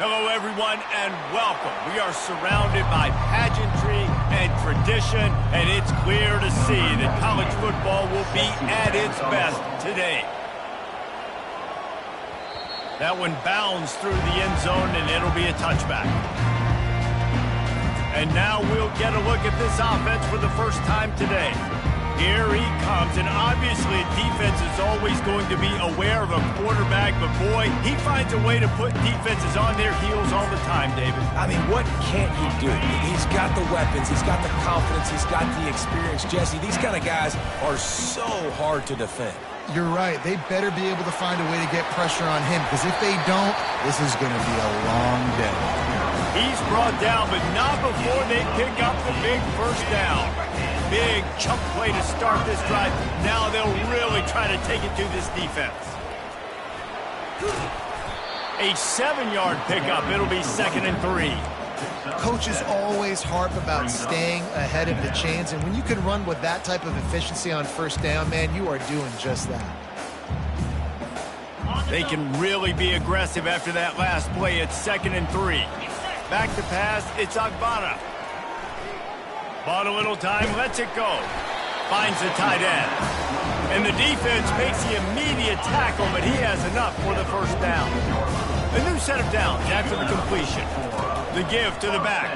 Hello, everyone, and welcome. We are surrounded by pageantry and tradition, and it's clear to see that college football will be at its best today. That one bounds through the end zone, and it'll be a touchback. And now we'll get a look at this offense for the first time today. Here he comes, and obviously defense is always going to be aware of a quarterback, but boy, he finds a way to put defenses on their heels all the time, David. I mean, what can't he do? He's got the weapons, he's got the confidence, he's got the experience. Jesse, these kind of guys are so hard to defend. You're right. They better be able to find a way to get pressure on him, because if they don't, this is going to be a long day. He's brought down, but not before they pick up the big first down. Big chunk play to start this drive. Now they'll really try to take it to this defense. A 7-yard pickup. It'll be 2nd and 3. Coaches always harp about staying ahead of the chains, and when you can run with that type of efficiency on first down, man, you are doing just that. They can really be aggressive after that last play. It's 2nd and 3. Back to pass, it's Agbana. Bought a little time, lets it go. Finds the tight end. And the defense makes the immediate tackle, but he has enough for the first down. A new set of downs after the completion. The give to the back.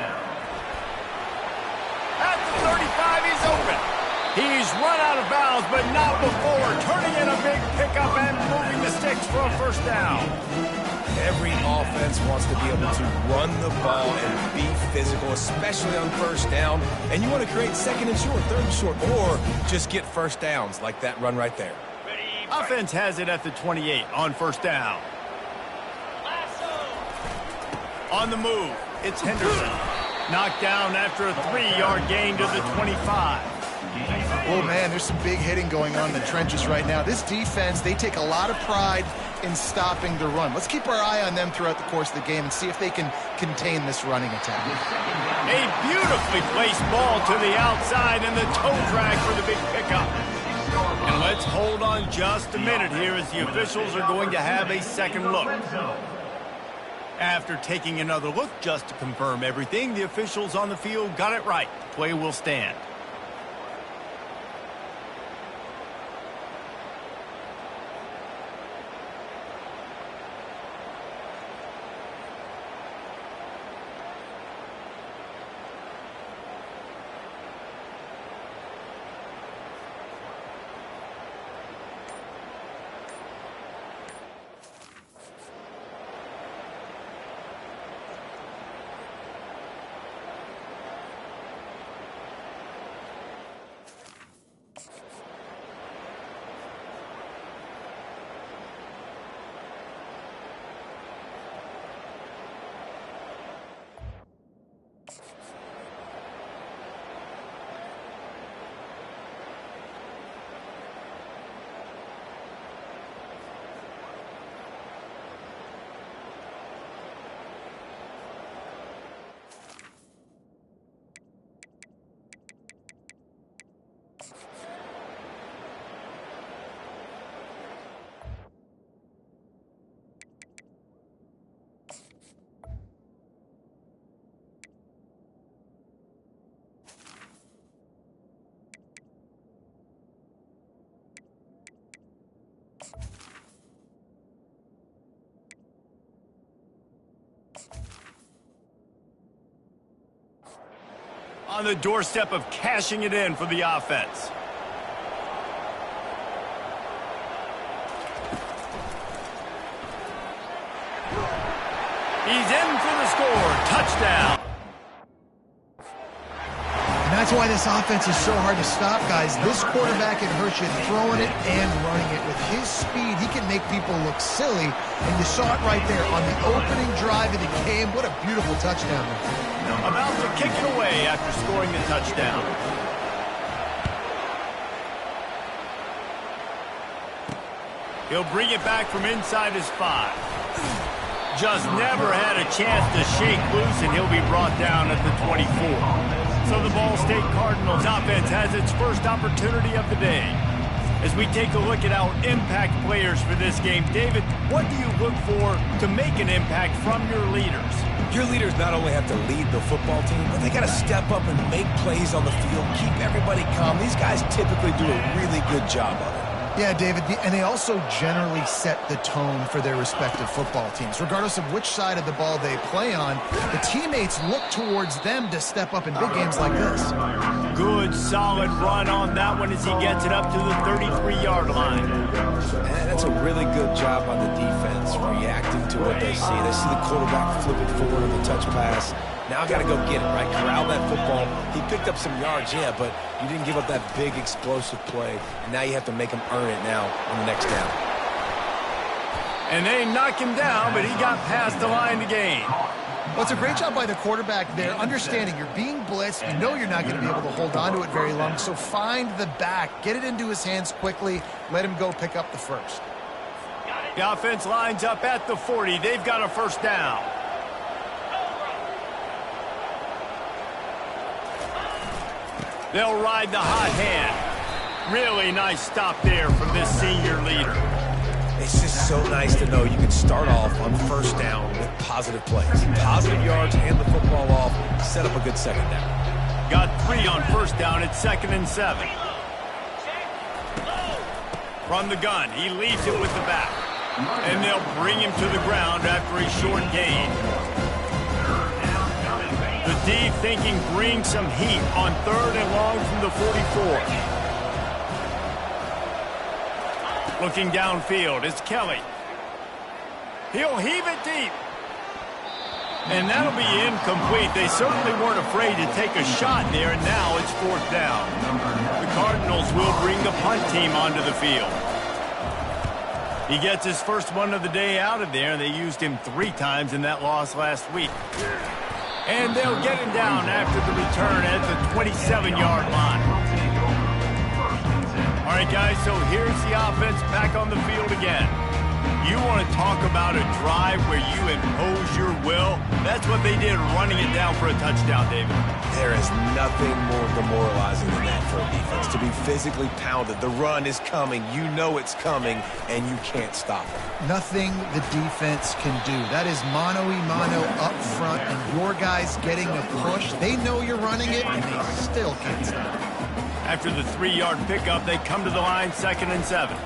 At the 35, he's open. He's run out of bounds, but not before. Turning in a big pickup and moving the sticks for a first down. Every offense wants to be able to run the ball and be physical, especially on first down. And you want to create 2nd and short, 3rd and short, or just get first downs like that run right there. Offense has it at the 28 on first down. On the move, it's Henderson. Knocked down after a 3-yard gain to the 25. Oh, man, there's some big hitting going on in the trenches right now. This defense, they take a lot of pride in stopping the run. Let's keep our eye on them throughout the course of the game and see if they can contain this running attack. A beautifully placed ball to the outside and the toe drag for the big pickup. And let's hold on just a minute here as the officials are going to have a second look. After taking another look just to confirm everything, the officials on the field got it right. The play will stand. On the doorstep of cashing it in for the offense. He's in for the score. Touchdown. And that's why this offense is so hard to stop, guys. This quarterback can hurt you throwing it and running it. With his speed, he can make people look silly. And you saw it right there on the opening drive of the game. What a beautiful touchdown. About to kick it away after scoring the touchdown. He'll bring it back from inside his 5. Just never had a chance to shake loose, and he'll be brought down at the 24. So the Ball State Cardinals offense has its first opportunity of the day. As we take a look at our impact players for this game, David, what do you look for to make an impact from your leaders? Your leaders not only have to lead the football team, but they got to step up and make plays on the field, keep everybody calm. These guys typically do a really good job of it. Yeah, David, and they also generally set the tone for their respective football teams. Regardless of which side of the ball they play on, the teammates look towards them to step up in big games like this. Good, solid run on that one as he gets it up to the 33-yard line. And that's a really good job on the defense, reacting to what they see. They see the quarterback flip it forward on the touch pass. Now I got to go get it, right? Corral that football. He picked up some yards, yeah, but you didn't give up that big explosive play. And now you have to make him earn it now on the next down. And they knock him down, but he got past the line to gain. Well, it's a great job by the quarterback there, understanding you're being blitzed. You know you're not going to be able to hold on to it very long, so find the back. Get it into his hands quickly. Let him go pick up the first. The offense lines up at the 40. They've got a first down. They'll ride the hot hand. Really nice stop there from this senior leader. It's just so nice to know you can start off on first down with positive plays. Positive yards, hand the football off, set up a good second down. Got 3 on first down at 2nd and 7. From the gun, he leaves it with the back. And they'll bring him to the ground after a short gain. The D thinking bring some heat on 3rd and long from the 44. Looking downfield, it's Kelly. He'll heave it deep. And that'll be incomplete. They certainly weren't afraid to take a shot there, and now it's 4th down. The Cardinals will bring the punt team onto the field. He gets his first one of the day out of there, and they used him 3 times in that loss last week. And they'll get him down after the return at the 27-yard line. All right, guys, so here's the offense back on the field again. You want to talk about a drive where you impose your will? That's what they did, running it down for a touchdown, David. There is nothing more demoralizing than that for a defense, to be physically pounded. The run is coming. You know it's coming, and you can't stop it. Nothing the defense can do. That is mano-a-mano up front, and your guys getting a push. They know you're running it, and they still can't stop it. After the 3-yard pickup, they come to the line, 2nd and 7.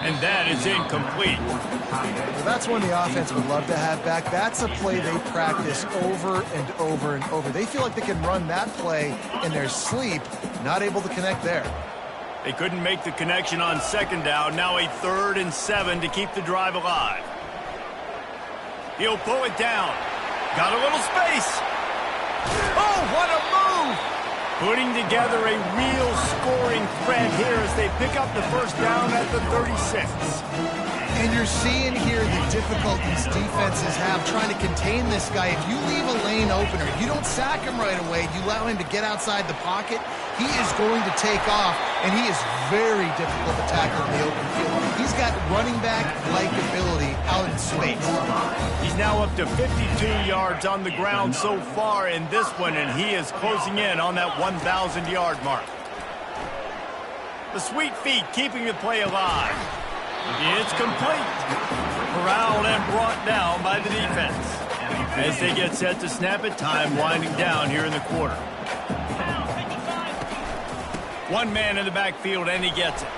And that is incomplete. Well, that's one the offense would love to have back. That's a play they practice over and over and over. They feel like they can run that play in their sleep, not able to connect there. They couldn't make the connection on 2nd down. Now a 3rd and 7 to keep the drive alive. He'll pull it down. Got a little space. Oh, what a move! Putting together a real scoring threat here as they pick up the first down at the 36. And you're seeing here the difficulties defenses have trying to contain this guy. If you leave a lane opener, if you don't sack him right away, you allow him to get outside the pocket, he is going to take off, and he is very difficult to tackle in the open field. He's got running back-like ability out in space. He's now up to 52 yards on the ground so far in this one, and he is closing in on that 1,000-yard mark. The sweet feet keeping the play alive. It's complete. Corralled and brought down by the defense. As they get set to snap it, time winding down here in the quarter. One man in the backfield, and he gets it.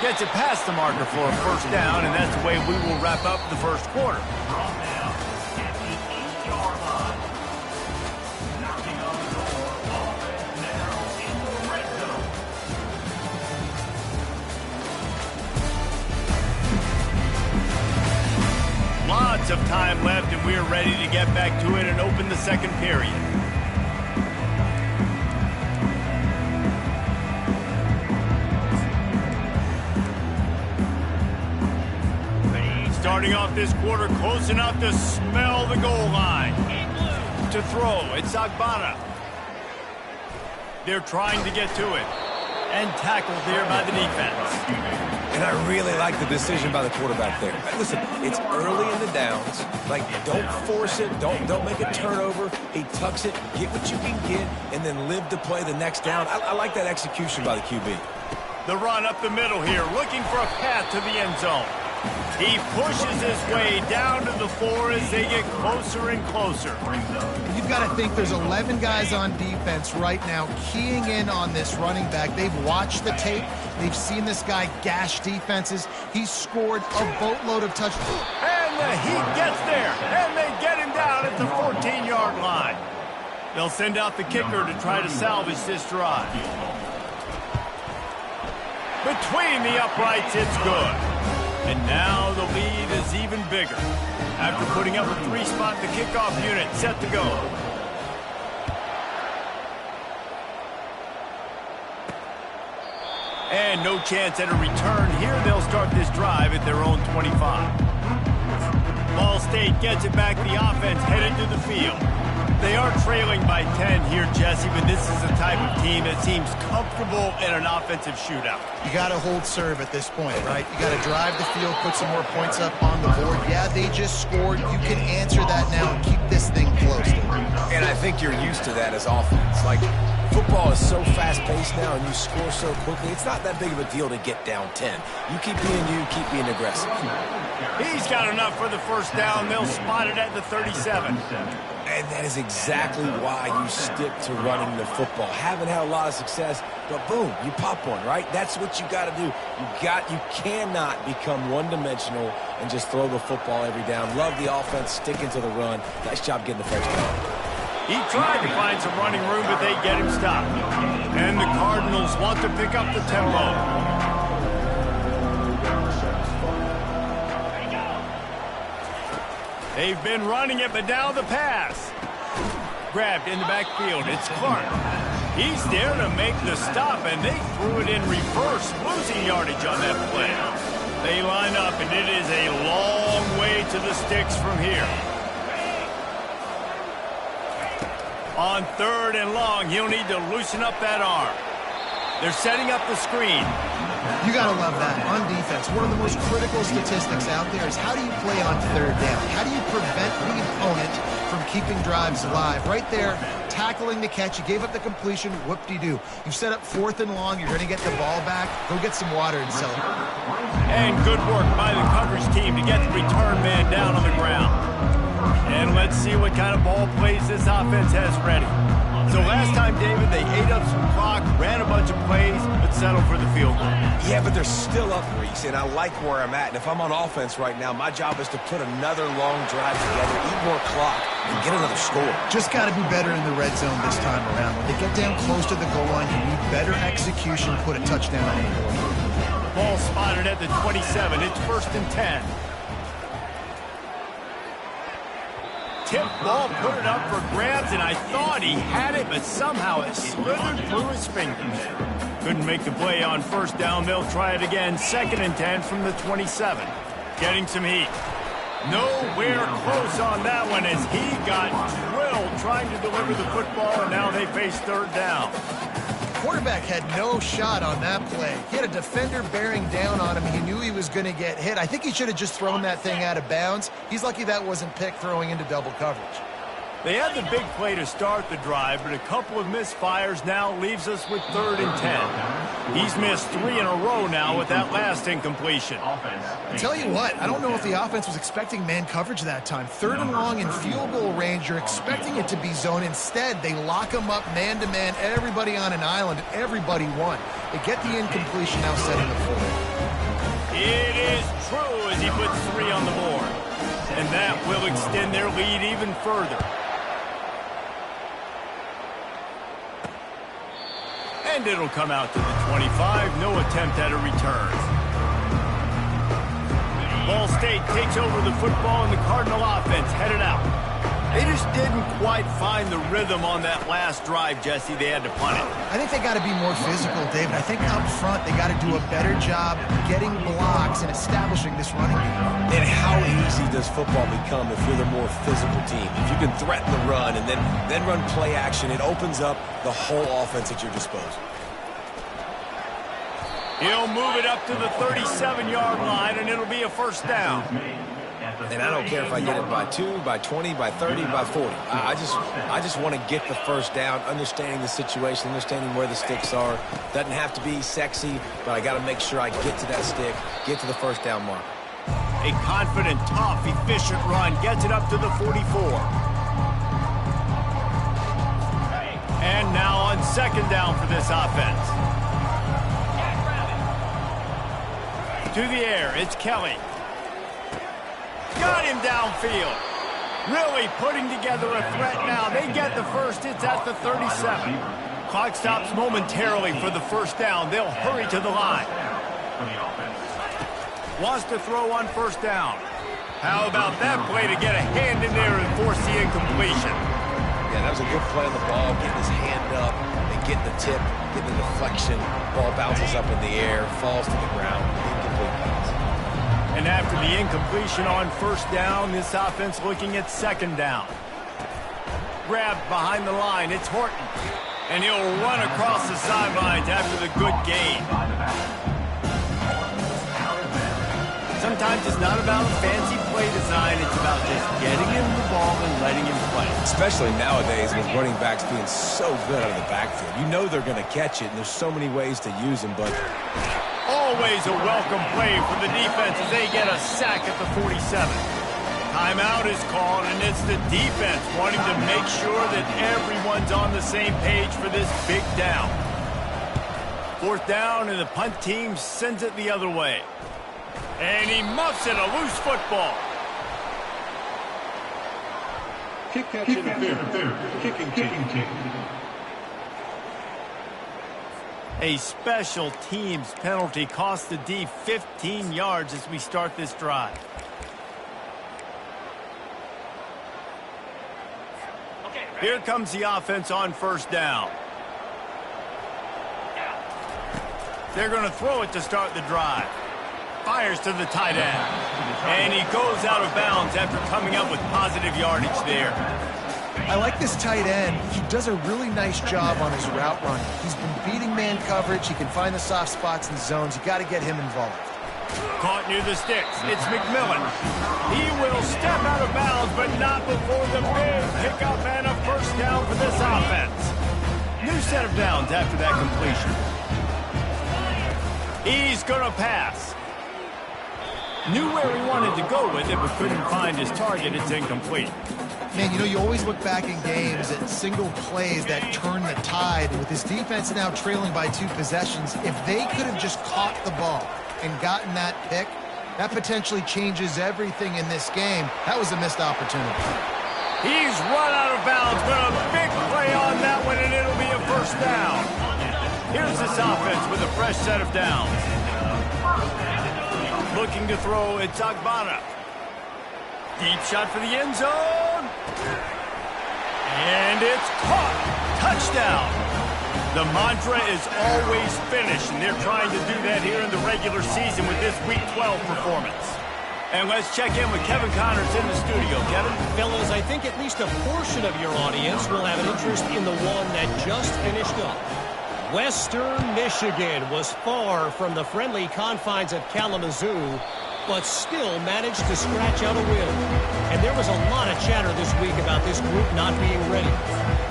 Gets it past the marker for a first down, and that's the way we will wrap up the first quarter. Lots of time left, and we're ready to get back to it and open the second period. Starting off this quarter close enough to smell the goal line. To throw, it's Agbana. They're trying to get to it. And tackled there by the defense. And I really like the decision by the quarterback there. Listen, it's early in the downs. Like, don't force it. Don't make a turnover. He tucks it, get what you can get, and then live to play the next down. I like that execution by the QB. The run up the middle here, looking for a path to the end zone. He pushes his way down to the floor as they get closer and closer. You've got to think there's 11 guys on defense right now keying in on this running back. They've watched the tape. They've seen this guy gash defenses. He's scored a boatload of touchdowns. And the heat gets there, and they get him down at the 14-yard line. They'll send out the kicker to try to salvage this drive. Between the uprights, it's good. And now the lead is even bigger. After putting up a 3-spot, the kickoff unit set to go. And no chance at a return here. They'll start this drive at their own 25. Ball State gets it back. The offense headed to the field. They are trailing by 10 here, Jesse, but this is the type of team that seems comfortable in an offensive shootout. You got to hold serve at this point, right? You got to drive the field, put some more points up on the board. Yeah, they just scored. You can answer that now and keep this thing close. And I think you're used to that as offense. Like, football is so fast-paced now and you score so quickly, it's not that big of a deal to get down 10. You keep being aggressive. He's got enough for the first down. They'll spot it at the 37. And that is exactly why you stick to running the football. Haven't had a lot of success, but boom, you pop one, right? That's what you got to do. You cannot become one-dimensional and just throw the football every down. Love the offense, sticking to the run. Nice job getting the first down. He tried to find some running room, but they get him stopped. And the Cardinals want to pick up the tempo. They've been running it, but now the pass. Grabbed in the backfield. It's Clark. He's there to make the stop, and they threw it in reverse, losing yardage on that play. They line up, and it is a long way to the sticks from here. On 3rd and long, he'll need to loosen up that arm. They're setting up the screen. You got to love that. On defense, one of the most critical statistics out there is how do you play on 3rd down? How do you prevent the opponent from keeping drives alive? Right there, tackling the catch. You gave up the completion. Whoop-de-doo. You've set up 4th and long. You're going to get the ball back. Go get some water and celebrate. And good work by the coverage team to get the return man down on the ground. And let's see what kind of ball plays this offense has ready. So last time, David, they ate up some clock, ran a bunch of plays, but settled for the field goal. Yeah, but they're still up, Reese, and I like where I'm at. And if I'm on offense right now, my job is to put another long drive together, eat more clock, and get another score. Just got to be better in the red zone this time around. When they get down close to the goal line, you need better execution, put a touchdown on the board. Ball spotted at the 27. It's 1st and 10. Tip ball, put it up for grabs, and I thought he had it, but somehow it slithered through his fingers. Couldn't make the play on 1st down. They'll try it again. 2nd and 10 from the 27. Getting some heat. Nowhere close on that one as he got drilled trying to deliver the football, and now they face 3rd down. Quarterback had no shot on that play. He had a defender bearing down on him. He knew he was going to get hit. I think he should have just thrown that thing out of bounds. He's lucky that wasn't picked throwing into double coverage. They had the big play to start the drive, but a couple of misfires now leaves us with 3rd and 10. He's missed 3 in a row now with that last incompletion. I tell you what, I don't know if the offense was expecting man coverage that time. 3rd and long in field goal range, you're expecting it to be zone. Instead, they lock him up man-to-man, everybody on an island, and everybody won. They get the incompletion, now setting the floor. It is true as he puts 3 on the board. And that will extend their lead even further. And it'll come out to the 25. No attempt at a return. Ball State takes over the football, and the Cardinal offense headed out. They just didn't quite find the rhythm on that last drive, Jesse. They had to punt it. I think they got to be more physical, David. I think up front they got to do a better job getting blocks and establishing this running game. And how easy does football become if you're the more physical team? If you can threaten the run and then run play action, it opens up the whole offense at your disposal. He'll move it up to the 37-yard line, and it'll be a 1st down. And I don't care if I get it by 2, by 20, by 30, by 40. I just want to get the first down, understanding the situation, understanding where the sticks are. Doesn't have to be sexy, but I got to make sure I get to that stick, get to the first down mark. A confident, tough, efficient run gets it up to the 44. And now on second down for this offense. To the air, it's Kelly. Got him downfield. Really putting together a threat now. They get the first. It's at the 37. Clock stops momentarily for the first down. They'll hurry to the line. Wants to throw on first down. How about that play to get a hand in there and force the incompletion? Yeah, that was a good play on the ball, getting his hand up and getting the tip, getting the deflection. Ball bounces up in the air, falls to the ground. Incomplete pass. And after the incompletion on first down, this offense looking at second down. Grabbed behind the line, it's Horton. And he'll run across the sidelines after the good gain. Sometimes it's not about fancy play design, it's about just getting him the ball and letting him play. Especially nowadays with running backs being so good out of the backfield. You know they're going to catch it, and there's so many ways to use them, but... Always a welcome play for the defense as they get a sack at the 47. Timeout is called, and it's the defense wanting to make sure that everyone's on the same page for this big down. Fourth down, and the punt team sends it the other way. And he muffs it, a loose football. Kick catch interference. Kicking. A special teams penalty cost the D 15 yards as we start this drive. Here comes the offense on first down. They're going to throw it to start the drive. Fires to the tight end. And he goes out of bounds after coming up with positive yardage there. I like this tight end. He does a really nice job on his route running. He's been beating man coverage. He can find the soft spots and zones. You got to get him involved. Caught near the sticks. It's McMillan. He will step out of bounds, but not before the big pickup and a first down for this offense. New set of downs after that completion. He's going to pass. Knew where he wanted to go with it, but couldn't find his target. It's incomplete. Man, you know, you always look back in games at single plays that turn the tide. And with this defense now trailing by 2 possessions, if they could have just caught the ball and gotten that pick, that potentially changes everything in this game. That was a missed opportunity. He's run out of bounds, but a big play on that one, and it'll be a first down. Here's this offense with a fresh set of downs. Looking to throw, it's Agbana. Deep shot for the end zone. And it's caught. Touchdown. The mantra is always finish, and they're trying to do that here in the regular season with this Week 12 performance. And let's check in with Kevin Connors in the studio. Kevin? Fellas, I think at least a portion of your audience will have an interest in the one that just finished up. Western Michigan was far from the friendly confines of Kalamazoo, but still managed to scratch out a win. And there was a lot of chatter this week about this group not being ready.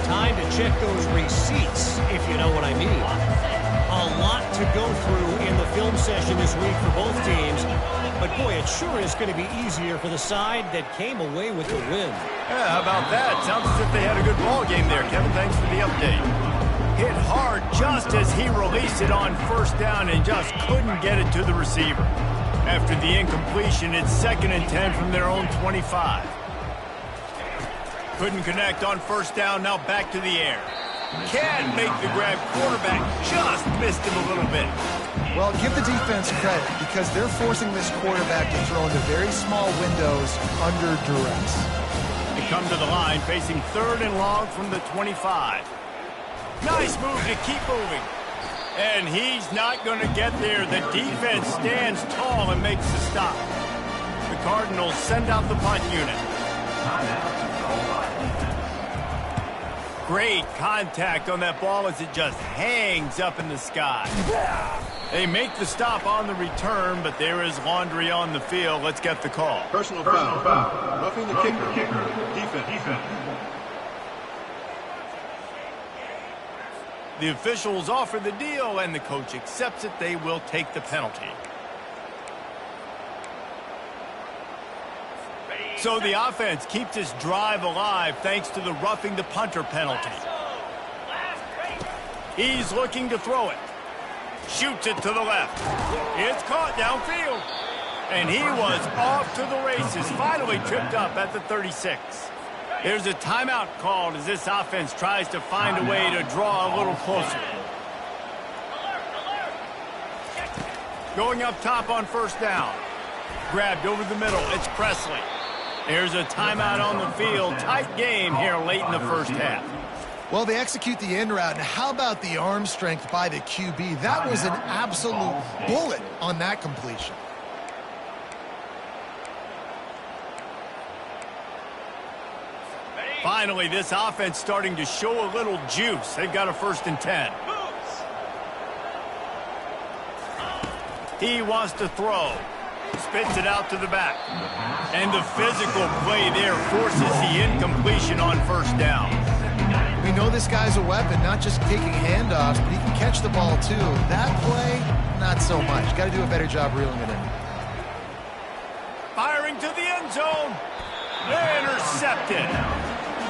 Time to check those receipts, if you know what I mean. A lot to go through in the film session this week for both teams, but boy, it sure is going to be easier for the side that came away with the win. Yeah, how about that? Sounds as if they had a good ball game there, Kevin. Thanks for the update. Hit hard just as he released it on first down and just couldn't get it to the receiver. After the incompletion, it's 2nd and 10 from their own 25. Couldn't connect on first down, now back to the air. Can't make the grab. Quarterback just missed him a little bit. Well, give the defense credit because they're forcing this quarterback to throw into very small windows under duress. They come to the line facing 3rd and long from the 25. Nice move to keep moving. And he's not going to get there. The defense stands tall and makes the stop. The Cardinals send out the punt unit. Great contact on that ball as it just hangs up in the sky. They make the stop on the return, but there is laundry on the field. Let's get the call. Personal foul. Roughing the kicker. Defense. The officials offer the deal, and the coach accepts it. They will take the penalty. So the offense keeps this drive alive thanks to the roughing the punter penalty. He's looking to throw it. Shoots it to the left. It's caught downfield. And he was off to the races. Finally tripped up at the 36. There's a timeout called as this offense tries to find a way to draw a little closer. Going up top on first down. Grabbed over the middle. It's Presley. There's a timeout on the field. Tight game here late in the first half. Well, they execute the in route, and how about the arm strength by the QB? That was an absolute bullet on that completion. Finally, this offense starting to show a little juice. They've got a 1st and 10. He wants to throw. Spits it out to the back. And the physical play there forces the incompletion on first down. We know this guy's a weapon, not just taking handoffs, but he can catch the ball too. That play, not so much. Got to do a better job reeling it in. Firing to the end zone. Intercepted.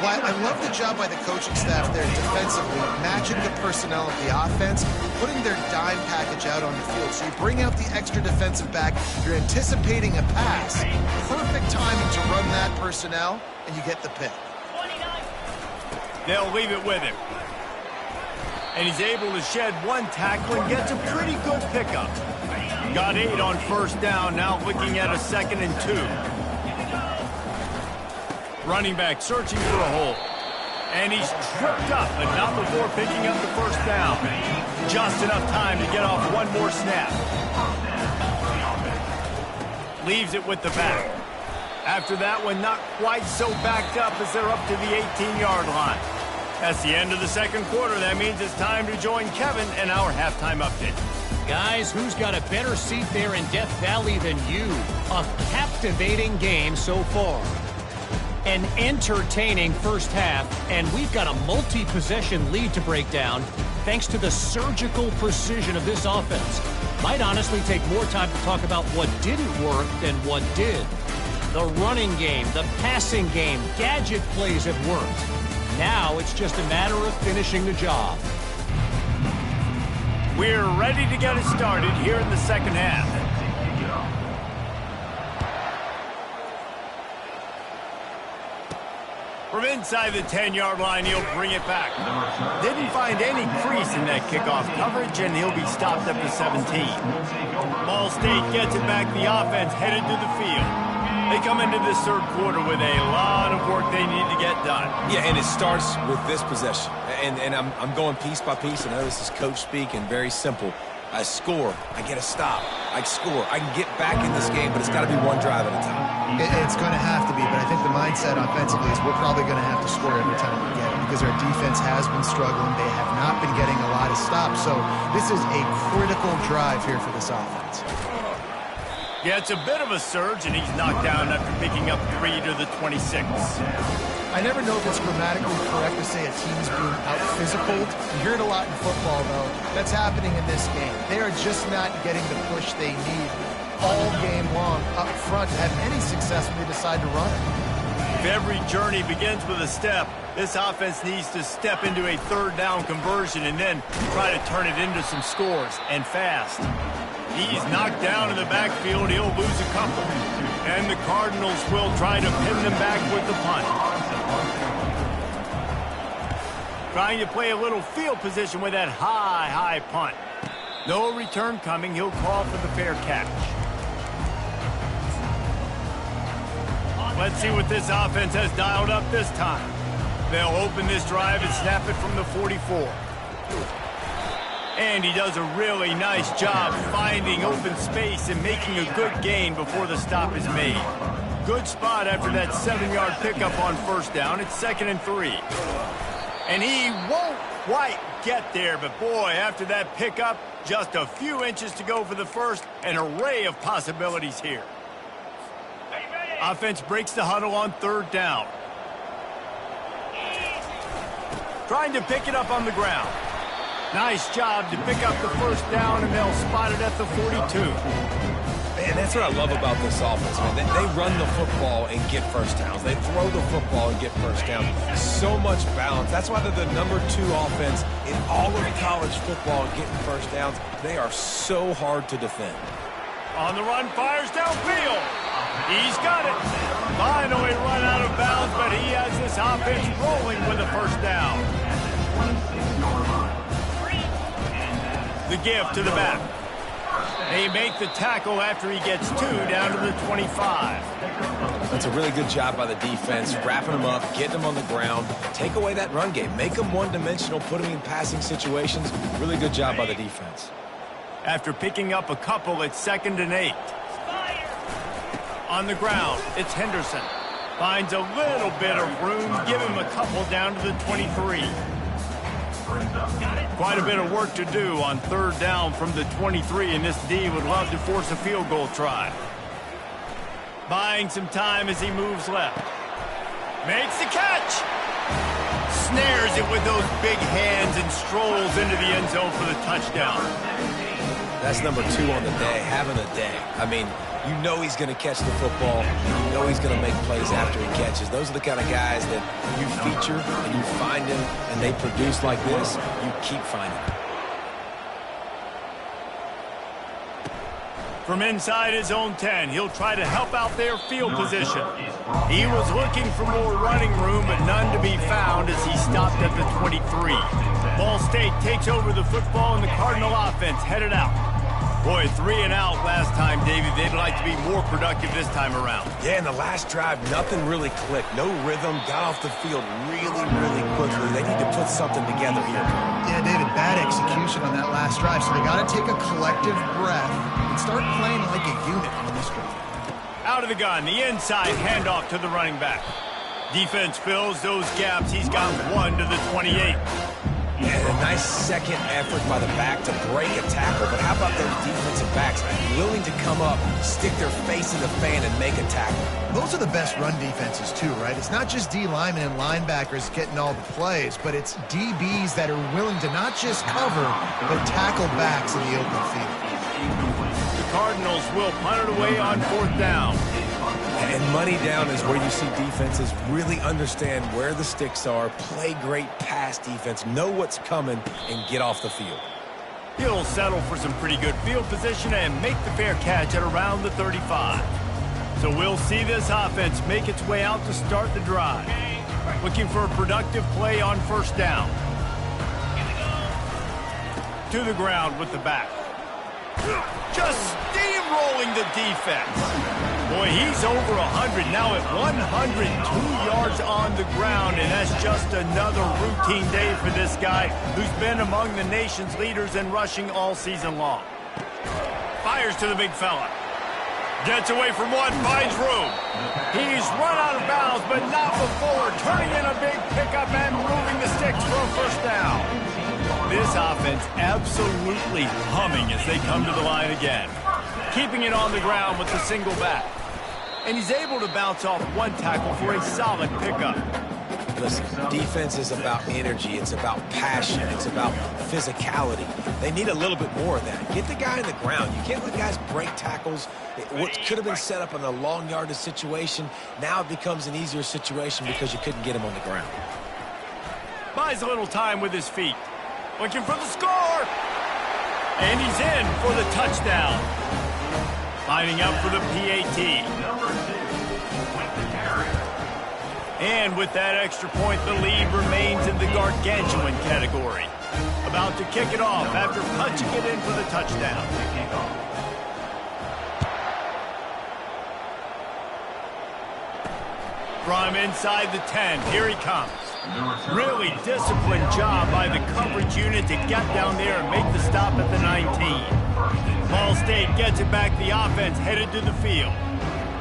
Well, I love the job by the coaching staff there defensively, matching the personnel of the offense, putting their dime package out on the field. So you bring out the extra defensive back, you're anticipating a pass. Perfect timing to run that personnel, and you get the pick. They'll leave it with him. And he's able to shed one tackle and gets a pretty good pickup. Got 8 on first down, now looking at a 2nd and 2. Running back searching for a hole. And he's tripped up, but not before picking up the first down. Just enough time to get off one more snap. Leaves it with the back. After that one, not quite so backed up as they're up to the 18-yard line. That's the end of the second quarter. That means it's time to join Kevin and our halftime update. Guys, who's got a better seat there in Death Valley than you? A captivating game so far. An entertaining first half, and we've got a multi-possession lead to break down thanks to the surgical precision of this offense. Might honestly take more time to talk about what didn't work than what did. The running game, the passing game, gadget plays have worked. Now it's just a matter of finishing the job. We're ready to get it started here in the second half. From inside the 10-yard line, he'll bring it back. Didn't find any crease in that kickoff coverage, and he'll be stopped at the 17. Ball State gets it back. The offense headed to the field. They come into this third quarter with a lot of work they need to get done. Yeah, and it starts with this possession. And I'm going piece by piece. I know this is coach speak and very simple. I score. I get a stop. I score. I can get back in this game, but it's got to be one drive at a time. It's going to have to be, but I think the mindset offensively is we're probably going to have to score every time we get it because our defense has been struggling. They have not been getting a lot of stops. So this is a critical drive here for this offense. Yeah, it's a bit of a surge, and he's knocked down after picking up 3 to the 26. I never know if it's grammatically correct to say a team's being out-physicaled. You hear it a lot in football, though. That's happening in this game. They are just not getting the push they need all game long up front to have any success when they decide to run it. If every journey begins with a step, this offense needs to step into a third down conversion and then try to turn it into some scores, and fast. He's knocked down in the backfield. He'll lose a couple. And the Cardinals will try to pin them back with the punt. Trying to play a little field position with that high punt. No return coming. He'll call for the fair catch. Let's see what this offense has dialed up this time. They'll open this drive and snap it from the 44. And he does a really nice job finding open space and making a good gain before the stop is made. Good spot after that 7-yard pickup on first down. It's 2nd and 3. And he won't quite get there, but boy, after that pickup, Just a few inches to go for the first, an array of possibilities here. Offense breaks the huddle on third down. Trying to pick it up on the ground. Nice job to pick up the first down, and they'll spot it at the 42. Man, that's what I love about this offense, man. They run the football and get first downs. They throw the football and get first downs. So much balance. That's why they're the #2 offense in all of college football and getting first downs. They are so hard to defend. On the run, fires downfield. He's got it. Finally run out of bounds, but he has this offense rolling with a first down. The give to the back. They make the tackle after he gets 2 down to the 25. That's a really good job by the defense, wrapping them up, getting them on the ground. Take away that run game. Make them one-dimensional, put them in passing situations. Really good job by the defense. After picking up a couple, it's 2nd and 8. On the ground, it's Henderson. Finds a little bit of room. Give him a couple down to the 23. Quite a bit of work to do on third down from the 23, and this D would love to force a field goal try. Buying some time as he moves left. Makes the catch. Snares it with those big hands and strolls into the end zone for the touchdown. That's #2 on the day, having a day. I mean, you know he's going to catch the football, and you know he's going to make plays after he catches. Those are the kind of guys that you feature and you find them, and they produce like this, you keep finding them. From inside his own 10, he'll try to help out their field position. He was looking for more running room, but none to be found as he stopped at the 23. Ball State takes over the football, and the Cardinal offense headed out. Boy, 3 and out last time, David. They'd like to be more productive this time around. Yeah, in the last drive, nothing really clicked. No rhythm, got off the field really, really quickly. They need to put something together here. Yeah, David, bad execution on that last drive, so they got to take a collective breath and start playing like a unit on this drive. Out of the gun, the inside handoff to the running back. Defense fills those gaps. He's got 1 to the 28. And a nice second effort by the back to break a tackle. But how about those defensive backs willing to come up, stick their face in the fan, and make a tackle? Those are the best run defenses, too, right? It's not just D linemen and linebackers getting all the plays, but it's DBs that are willing to not just cover, but tackle backs in the open field. The Cardinals will punt it away on 4th down. And money down is where you see defenses really understand where the sticks are, play great pass defense, know what's coming, and get off the field. He'll settle for some pretty good field position and make the fair catch at around the 35. So we'll see this offense make its way out to start the drive. Looking for a productive play on 1st down. To the ground with the back. Just steamrolling the defense. Boy, he's over 100 now at 102 yards on the ground, and that's just another routine day for this guy who's been among the nation's leaders in rushing all season long. Fires to the big fella. Gets away from one, finds room. He's run out of bounds, but not before turning in a big pickup and moving the sticks for a 1st down. This offense absolutely humming as they come to the line again. Keeping it on the ground with the single back. And he's able to bounce off one tackle for a solid pickup. Listen, defense is about energy. It's about passion. It's about physicality. They need a little bit more of that. Get the guy in the ground. You can't let guys break tackles. What could have been set up in a long yardage situation, now it becomes an easier situation because you couldn't get him on the ground. Buys a little time with his feet. Looking for the score. And he's in for the touchdown. Lining up for the PAT. And with that extra point, the lead remains in the gargantuan category. About to kick it off after punching it in for the touchdown. From inside the 10, here he comes. Really disciplined job by the coverage unit to get down there and make the stop at the 19. Ball State gets it back. The offense headed to the field.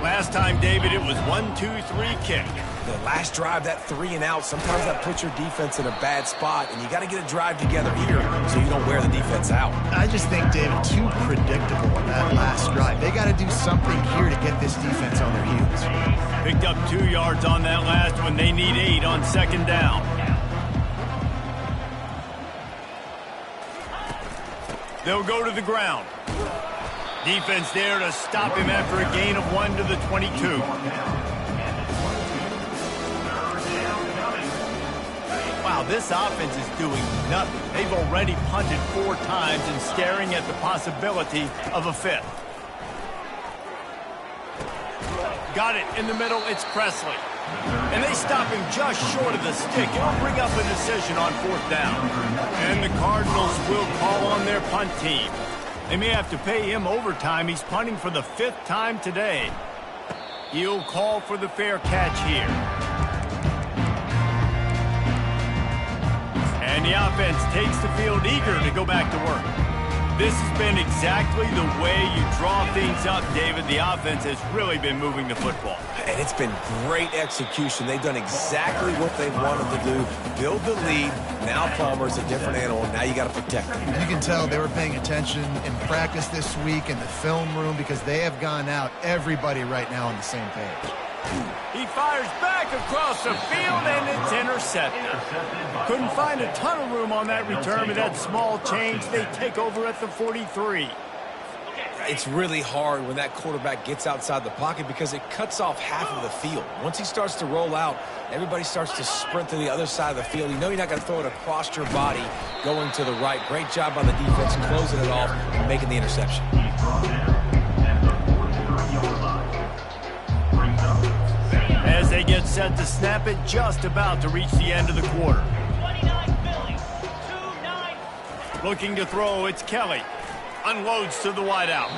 Last time, David, it was 1-2-3 kick. the last drive, that 3 and out, sometimes that puts your defense in a bad spot, and you got to get a drive together here so you don't wear the defense out. I just think, David, too predictable on that last drive. They got to do something here to get this defense on their heels. Picked up 2 yards on that last one. They need 8 on second down. They'll go to the ground. Defense there to stop him after a gain of 1 to the 22. Wow, this offense is doing nothing. They've already punted 4 times and staring at the possibility of a 5th. Got it in the middle. It's Presley. And they stop him just short of the stick. It'll bring up a decision on 4th down. And the Cardinals will call on their punt team. They may have to pay him overtime. He's punting for the 5th time today. He'll call for the fair catch here. And the offense takes the field eager to go back to work. This has been exactly the way you draw things up, David. The offense has really been moving the football. And it's been great execution. They've done exactly what they wanted to do. Build the lead. Now Palmer's a different animal. Now you got to protect him. You can tell they were paying attention in practice this week in the film room because they have gone out, everybody right now on the same page. He fires back across the field, and it's intercepted. Couldn't find a ton of room on that return with that small change. They take over at the 43. It's really hard when that quarterback gets outside the pocket because it cuts off half of the field. Once he starts to roll out, everybody starts to sprint to the other side of the field. You know you're not going to throw it across your body going to the right. Great job on the defense closing it off and making the interception. As they get set to snap it, just about to reach the end of the quarter. Looking to throw, it's Kelly. Unloads to the wideout.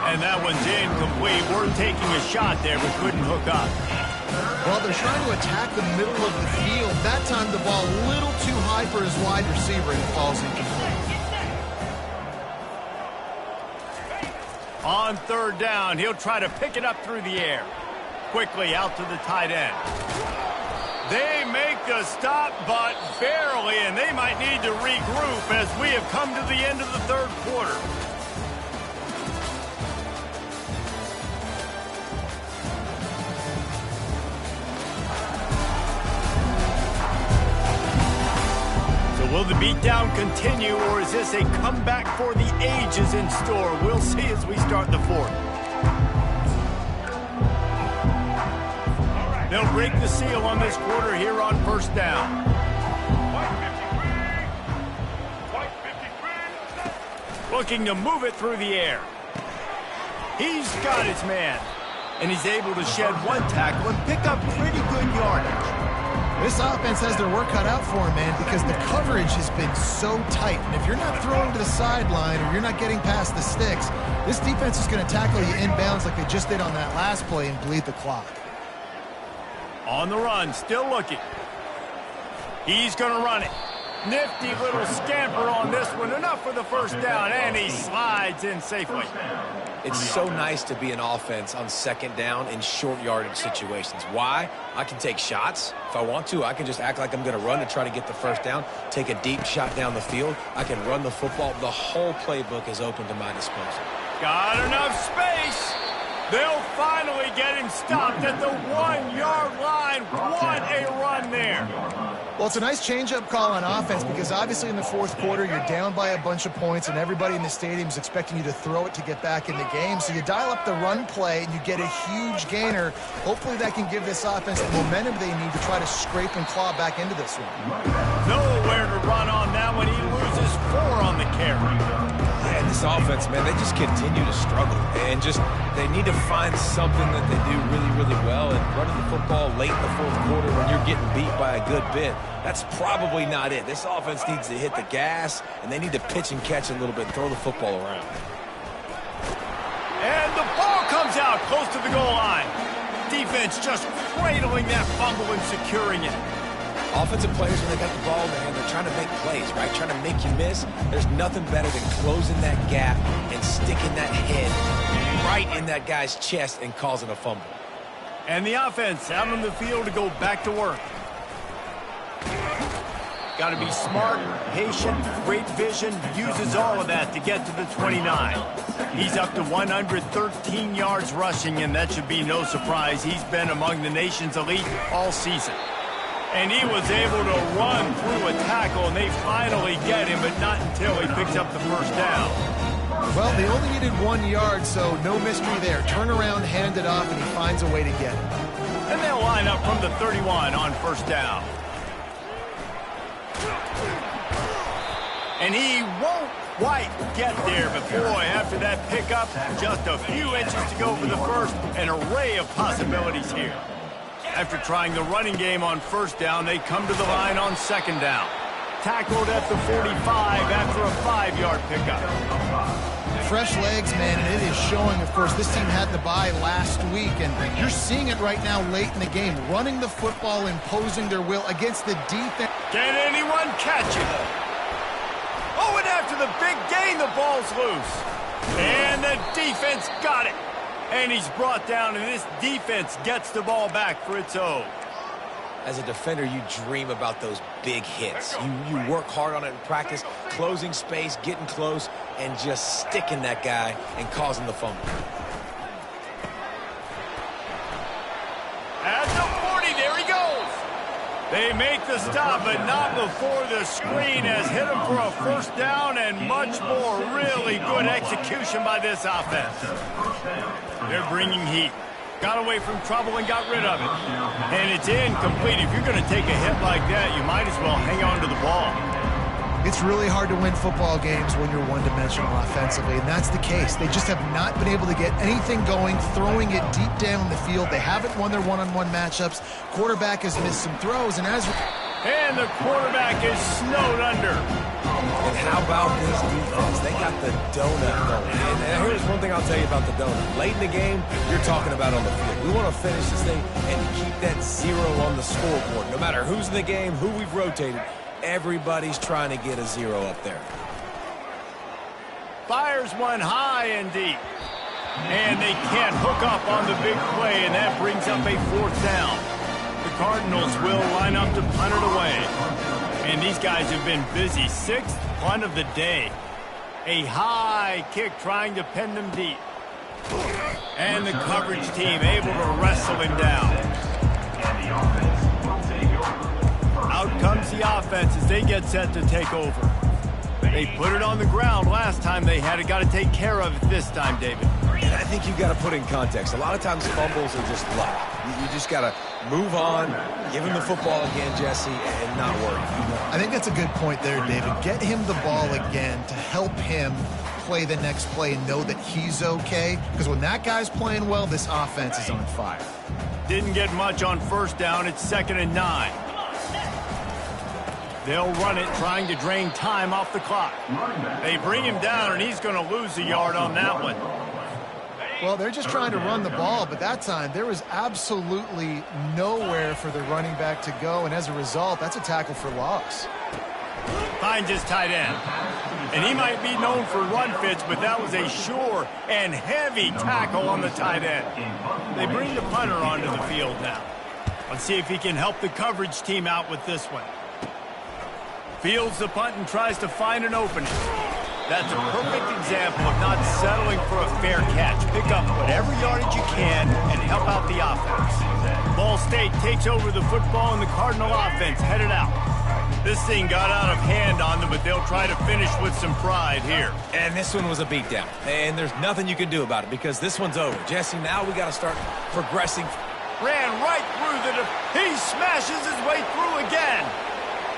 And that one's incomplete. We're taking a shot there, but couldn't hook up. Well, they're trying to attack the middle of the field. That time the ball a little too high for his wide receiver, and it falls incomplete. On 3rd down, he'll try to pick it up through the air. Quickly out to the tight end. They make the stop, but barely, and they might need to regroup as we have come to the end of the 3rd quarter. So will the beatdown continue, or is this a comeback for the ages in store? We'll see as we start the 4th. They'll break the seal on this quarter here on 1st down. Looking to move it through the air. He's got his man. And he's able to shed 1 tackle and pick up pretty good yardage. This offense has their work cut out for him, man, because the coverage has been so tight. And if you're not throwing to the sideline or you're not getting past the sticks, this defense is going to tackle you inbounds like they just did on that last play and bleed the clock. On the run, still looking. He's going to run it. Nifty little scamper on this one. Enough for the 1st down, and he slides in safely. It's so nice to be an offense on 2nd down in short yardage situations. Why? I can take shots. If I want to, I can just act like I'm going to run to try to get the 1st down, take a deep shot down the field. I can run the football. The whole playbook is open to my disposal. Got enough space. They'll finally get him stopped at the 1-yard line. What a run there. Well, it's a nice change-up call on offense because obviously in the 4th quarter, you're down by a bunch of points and everybody in the stadium is expecting you to throw it to get back in the game. So you dial up the run play and you get a huge gainer. Hopefully that can give this offense the momentum they need to try to scrape and claw back into this one. Nowhere to run on that one. He loses 4 on the carry. And this offense, man, they just continue to struggle. And they need to find something that they do really, really well. And running the football late in the 4th quarter when you're getting beat by a good bit, that's probably not it. This offense needs to hit the gas, and they need to pitch and catch a little bit and throw the football around. And the ball comes out close to the goal line. Defense just cradling that fumble and securing it. Offensive players, when they got the ball in their hand, they're trying to make plays, right? Trying to make you miss. There's nothing better than closing that gap and sticking that head right in that guy's chest and causing a fumble. And the offense out on the field to go back to work. Got to be smart, patient, great vision, uses all of that to get to the 29. He's up to 113 yards rushing, and that should be no surprise. He's been among the nation's elite all season. And he was able to run through a tackle, and they finally get him, but not until he picks up the first down. Well, they only needed 1 yard, so no mystery there. Turn around, hand it off, and he finds a way to get it. And they'll line up from the 31 on first down. And he won't quite get there, but boy, after that pickup, just a few inches to go for the first, an array of possibilities here. After trying the running game on first down, they come to the line on second down. Tackled at the 45 after a 5-yard pickup. Fresh legs, man, and it is showing. Of course, this team had the bye last week, and you're seeing it right now late in the game. Running the football, imposing their will against the defense. Can anyone catch it? Oh, and after the big gain, the ball's loose. And the defense got it. And he's brought down, and this defense gets the ball back for its own. As a defender, you dream about those big hits. You work hard on it in practice, closing space, getting close, and just sticking that guy and causing the fumble. At the 40, there he goes. They make the stop, but not before the screen has hit him for a first down and much more. Really good execution by this offense. They're bringing heat. Got away from trouble and got rid of it. And it's incomplete. If you're going to take a hit like that, you might as well hang on to the ball. It's really hard to win football games when you're one-dimensional offensively, and that's the case. They just have not been able to get anything going, throwing it deep down the field. They haven't won their one-on-one matchups. Quarterback has missed some throws, and the quarterback is snowed under. And how about this defense? They got the donut going. And here's one thing I'll tell you about the donut. Late in the game, you're talking about on the field. We want to finish this thing and keep that 0 on the scoreboard. No matter who's in the game, who we've rotated, everybody's trying to get a 0 up there. Fires one high and deep. And they can't hook up on the big play, and that brings up a fourth down. The Cardinals will line up to punt it away. And these guys have been busy. 6th punt of the day. A high kick trying to pin them deep. And the coverage team able to wrestle him down. Out comes the offense as they get set to take over. They put it on the ground last time they had it. Got to take care of it this time, David. And I think you've got to put in context. A lot of times fumbles are just luck. You just got to move on, give him the football again, Jesse, and not worry. I think that's a good point there, David. Get him the ball again to help him play the next play and know that he's okay. Because when that guy's playing well, this offense is on fire. Didn't get much on first down. It's 2nd and 9. They'll run it, trying to drain time off the clock. They bring him down, and he's going to lose a yard on that one. Well, they're just trying to run the ball, but that time there was absolutely nowhere for the running back to go, and as a result, that's a tackle for loss. Finds his tight end. And he might be known for run fits, but that was a sure and heavy tackle on the tight end. They bring the punter onto the field now. Let's see if he can help the coverage team out with this one. Fields the punt and tries to find an opening. That's a perfect example of not settling for a fair catch. Pick up whatever yardage you can and help out the offense. Ball State takes over the football and the Cardinal offense headed out. This thing got out of hand on them, but they'll try to finish with some pride here. And this one was a beatdown. And there's nothing you can do about it because this one's over. Jesse, now we got to start progressing. Ran right through he smashes his way through again.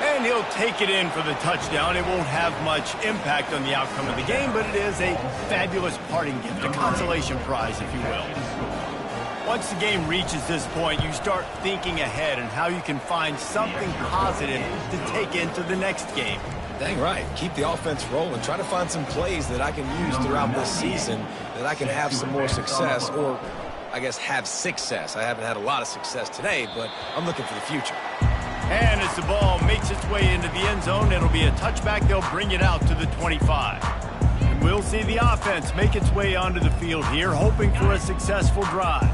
And he'll take it in for the touchdown. It won't have much impact on the outcome of the game, but it is a fabulous parting gift, a consolation prize, if you will. Once the game reaches this point, you start thinking ahead and how you can find something positive to take into the next game. Dang right. Keep the offense rolling. Try to find some plays that I can use throughout this season that I can have some more success, or I guess have success. I haven't had a lot of success today, but I'm looking for the future. And as the ball makes its way into the end zone, it'll be a touchback. They'll bring it out to the 25. And we'll see the offense make its way onto the field here, hoping for a successful drive.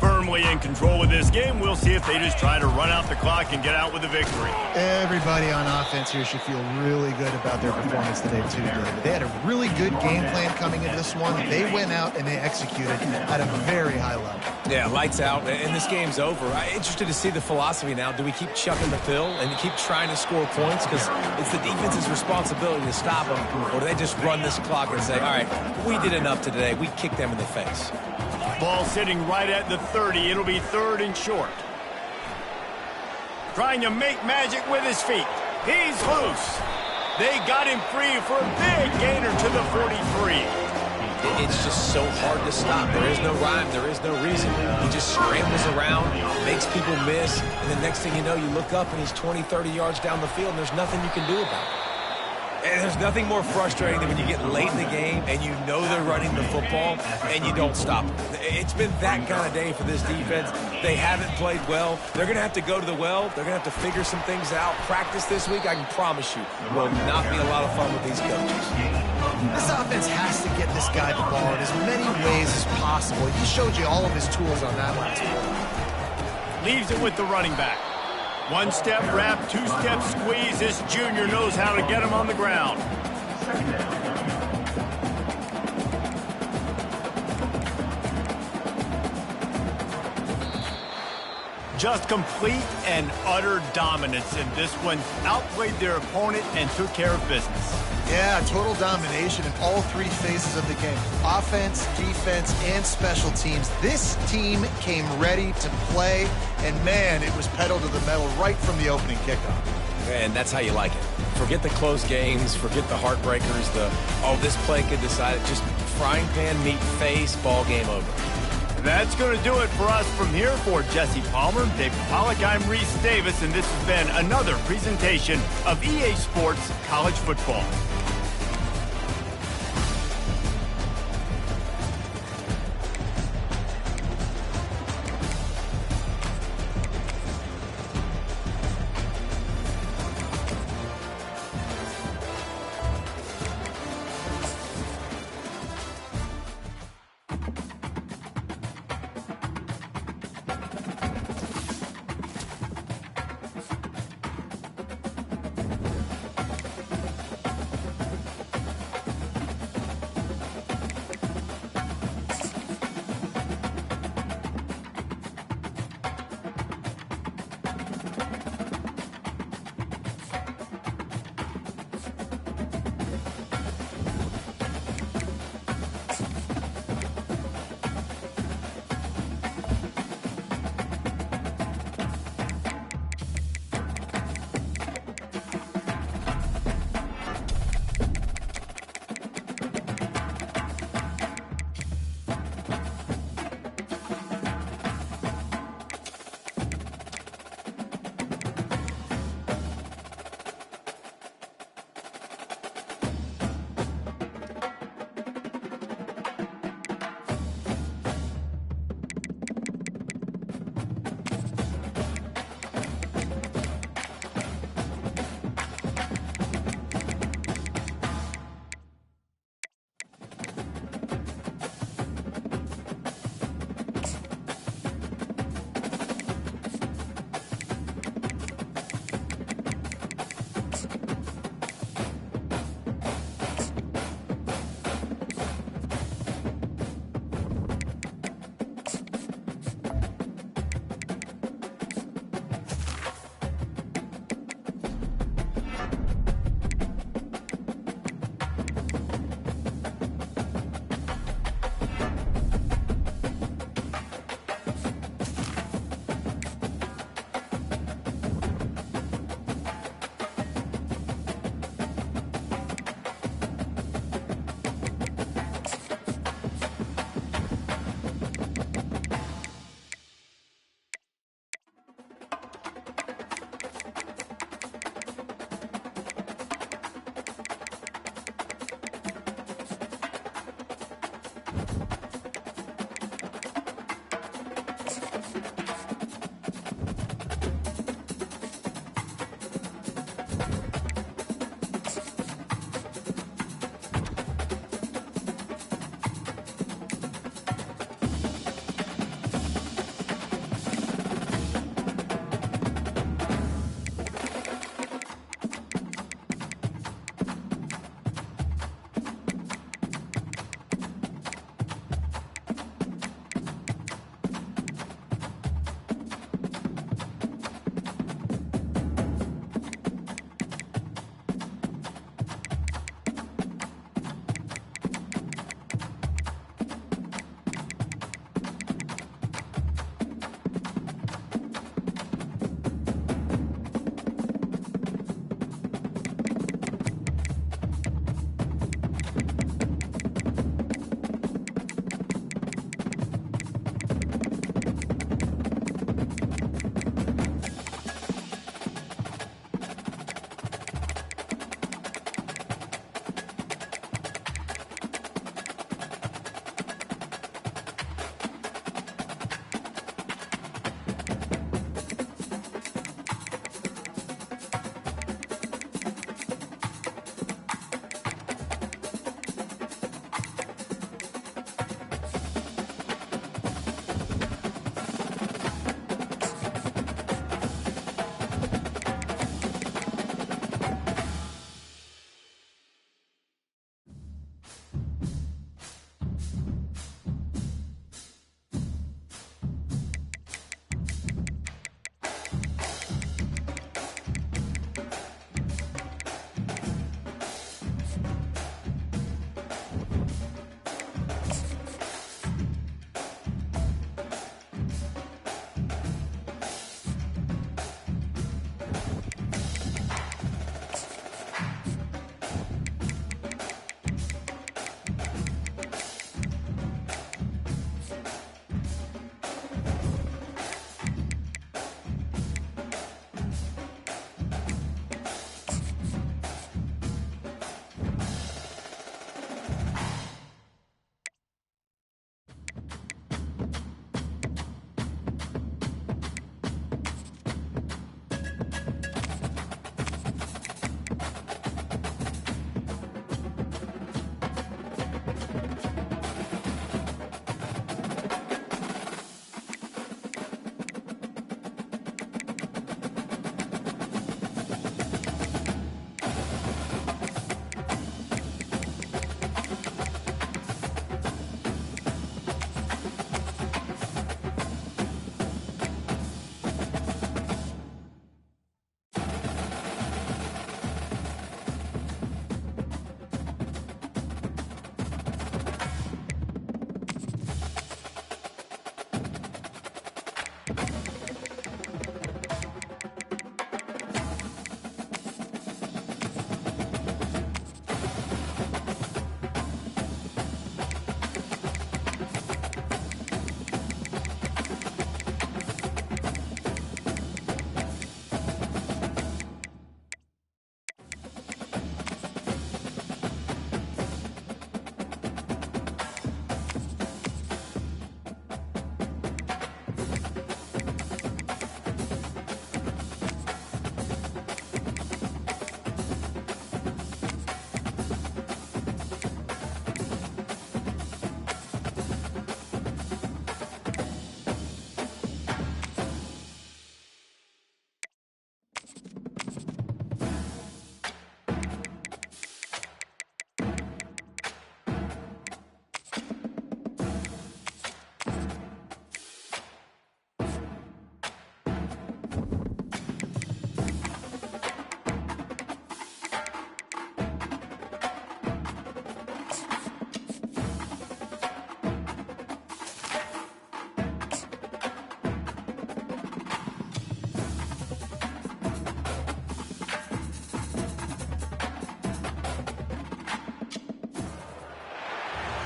firmly in control of this game. We'll see if they just try to run out the clock and get out with a victory. Everybody on offense here should feel really good about their performance today, too, David. They had a really good game plan coming into this one. They went out and they executed at a very high level. Yeah, lights out, and this game's over. I'm interested to see the philosophy now. Do we keep chucking the pill and keep trying to score points? Because it's the defense's responsibility to stop them. Or do they just run this clock and say, all right, we did enough today. We kicked them in the face. Ball sitting right at the 30. It'll be 3rd and short. Trying to make magic with his feet. He's loose. They got him free for a big gainer to the 43. It's just so hard to stop. There is no rhyme. There is no reason. He just scrambles around, makes people miss, and the next thing you know, you look up and he's 20, 30 yards down the field, and there's nothing you can do about it. And there's nothing more frustrating than when you get late in the game and you know they're running the football and you don't stop them. It's been that kind of day for this defense. They haven't played well. They're going to have to go to the well. They're going to have to figure some things out. Practice this week, I can promise you, will not be a lot of fun with these coaches. This offense has to get this guy the ball in as many ways as possible. He showed you all of his tools on that last play. Leaves it with the running back. 1-step wrap, 2-step squeeze. This junior knows how to get him on the ground. Just complete and utter dominance in this one. Outplayed their opponent and took care of business. Yeah, total domination in all 3 phases of the game. Offense, defense, and special teams. This team came ready to play, and man, it was pedal to the metal right from the opening kickoff. And that's how you like it. Forget the close games, forget the heartbreakers, this play could decide it. Just frying pan, meat, face, ball game over. That's going to do it for us from here. For Jesse Palmer, David Pollack, I'm Reese Davis, and this has been another presentation of EA Sports College Football.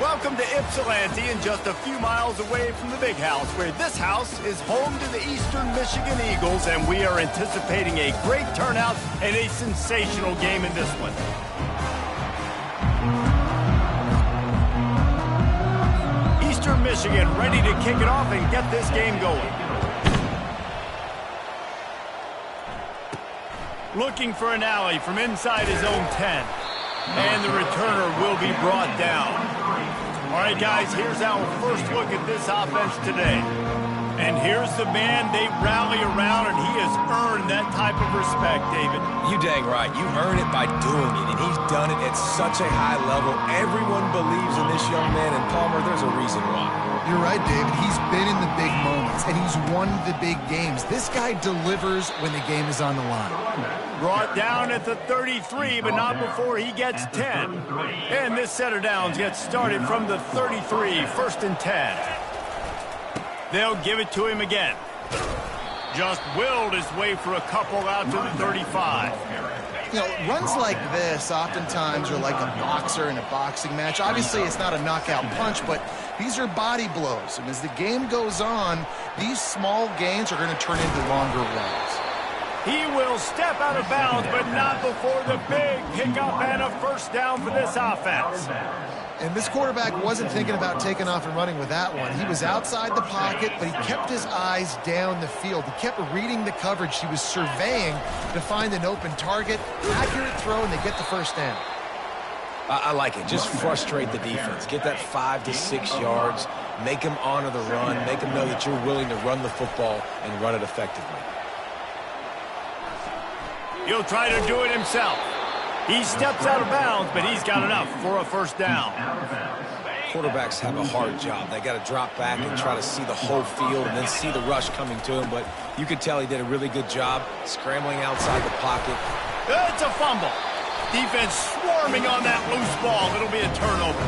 Welcome to Ypsilanti, and just a few miles away from the Big House, where this house is home to the Eastern Michigan Eagles, and we are anticipating a great turnout and a sensational game in this one. Eastern Michigan ready to kick it off and get this game going. Looking for an alley from inside his own 10. And the returner will be brought down. All right, guys, here's our first look at this offense today. And here's the man they rally around, and he has earned that type of respect, David. You dang right. You earn it by doing it, and he's done it at such a high level. Everyone believes in this young man, and Palmer, there's a reason why. You're right, David. He's been in the big moments, and he's won the big games. This guy delivers when the game is on the line. Brought down at the 33, but not before he gets 10. And this set of downs gets started from the 33, 1st and 10. They'll give it to him again. Just willed his way for a couple out to the 35. You know, runs like this oftentimes are like a boxer in a boxing match. Obviously, it's not a knockout punch, but these are body blows. And as the game goes on, these small gains are going to turn into longer runs. He will step out of bounds, but not before the big pickup and a first down for this offense. And this quarterback wasn't thinking about taking off and running with that one. He was outside the pocket, but he kept his eyes down the field. He kept reading the coverage. He was surveying to find an open target. Accurate throw, and they get the first down. I like it. Just frustrate the defense. Get that 5 to 6 yards. Make them honor the run. Make them know that you're willing to run the football and run it effectively. He'll try to do it himself. He steps out of bounds, but he's got enough for a first down. Quarterbacks have a hard job. They got to drop back and try to see the whole field and then see the rush coming to him. But you could tell he did a really good job scrambling outside the pocket. It's a fumble. Defense swarming on that loose ball. It'll be a turnover.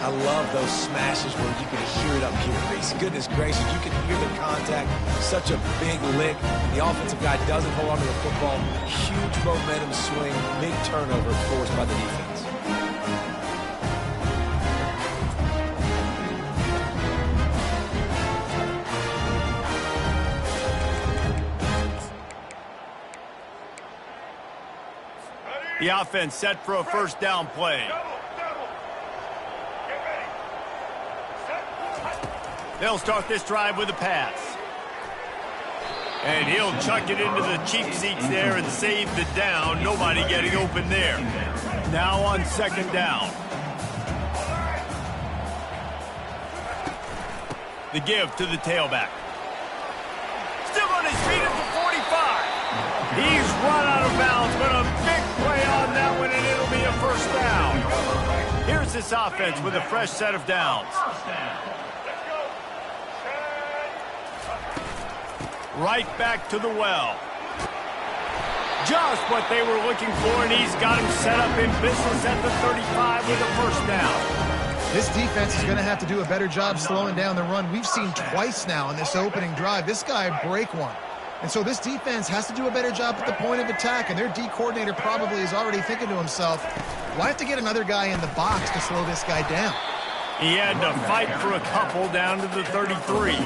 I love those smashes where you can hear it up here, Reese. Goodness gracious, you can hear the contact. Such a big lick. The offensive guy doesn't hold on to the football. Huge momentum swing. Big turnover forced by the defense. The offense set for a first down play. They'll start this drive with a pass. And he'll chuck it into the cheap seats there and save the down. Nobody getting open there. Now on second down. The give to the tailback. Still on his feet at the 45. He's run out of bounds, but a big play on that one, and it'll be a first down. Here's this offense with a fresh set of downs. Right back to the well. Just what they were looking for, and he's got him set up in business at the 35 with a first down. This defense is going to have to do a better job slowing down the run. We've seen twice now in this opening drive. This guy break one. And so this defense has to do a better job at the point of attack, and their D coordinator probably is already thinking to himself, why have to get another guy in the box to slow this guy down? He had to fight for a couple down to the 33.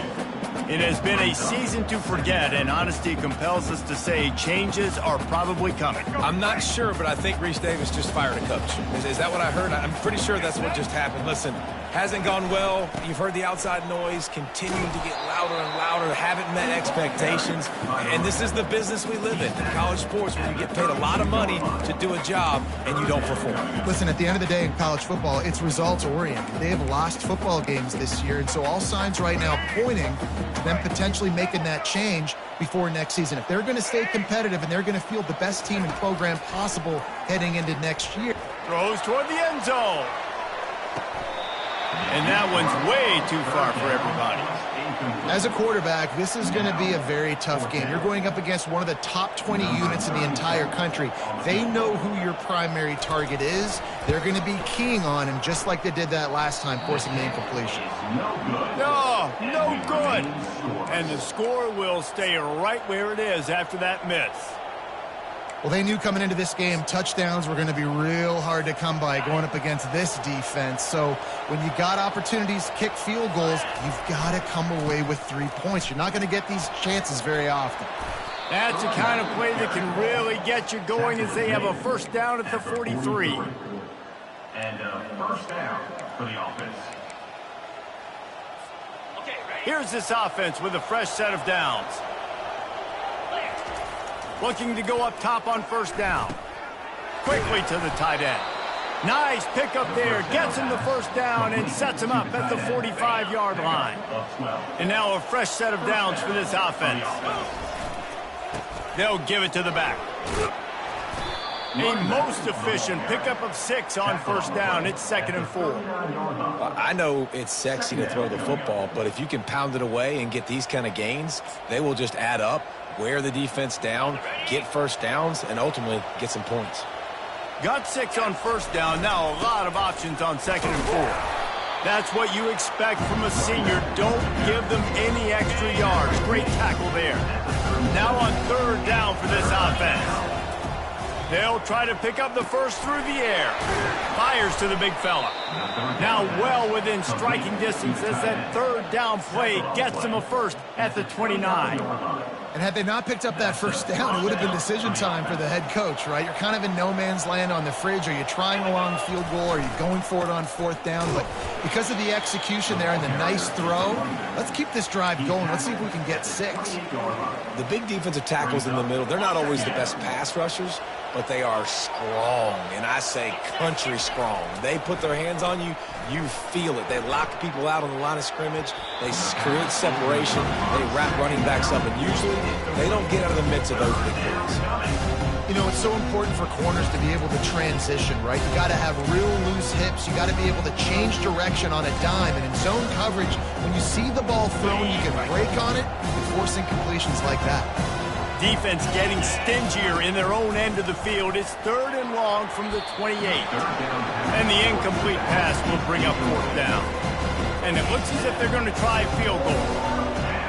It has been a season to forget, and honesty compels us to say changes are probably coming. I'm not sure, but I think Reese Davis just fired a coach. Is that what I heard? I'm pretty sure that's what just happened. Listen, hasn't gone well. You've heard the outside noise continuing to get louder and louder. Haven't met expectations. And this is the business we live in college sports, where you get paid a lot of money to do a job and you don't perform. Listen, at the end of the day in college football, it's results-oriented. They have lost football games this year, and so all signs right now pointing to them potentially making that change before next season. If they're going to stay competitive and they're going to field the best team and program possible heading into next year. Throws toward the end zone. And that one's way too far for everybody. As a quarterback, this is going to be a very tough game. You're going up against one of the top 20 units in the entire country. They know who your primary target is. They're going to be keying on him, just like they did that last time, forcing the incompletion. No good. And the score will stay right where it is after that miss. Well, they knew coming into this game, touchdowns were going to be real hard to come by going up against this defense. So when you got opportunities to kick field goals, you've got to come away with 3 points. You're not going to get these chances very often. That's the kind of play that can really get you going as they have a first down at the 43. And first down for the offense. Here's this offense with a fresh set of downs. Looking to go up top on first down. Quickly to the tight end. Nice pickup there. Gets him the first down and sets him up at the 45-yard line. And now a fresh set of downs for this offense. They'll give it to the back. A most efficient pickup of 6 on first down. It's 2nd and 4. I know it's sexy to throw the football, but if you can pound it away and get these kind of gains, they will just add up, wear the defense down, get first downs, and ultimately get some points. Got 6 on first down. Now a lot of options on 2nd and 4. That's what you expect from a senior. Don't give them any extra yards. Great tackle there. Now on 3rd down for this offense. They'll try to pick up the first through the air. Fires to the big fella. Now well within striking distance as that 3rd down play gets them a first at the 29. And had they not picked up that first down, it would have been decision time for the head coach, right? You're kind of in no man's land on the fridge. Are you trying a long field goal? Are you going for it on 4th down? But because of the execution there and the nice throw, let's keep this drive going. Let's see if we can get 6. The big defensive tackles in the middle, they're not always the best pass rushers, but they are strong, and I say country strong. They put their hands on you, you feel it. They lock people out on the line of scrimmage. They create separation. They wrap running backs up, and usually they don't get out of the midst of those big plays. You know, it's so important for corners to be able to transition, right? You got to have real loose hips. You got to be able to change direction on a dime. And in zone coverage, when you see the ball thrown, you can break on it and force incompletions like that. Defense getting stingier in their own end of the field. It's 3rd and long from the 28. And the incomplete pass will bring up 4th down. And it looks as if they're going to try a field goal.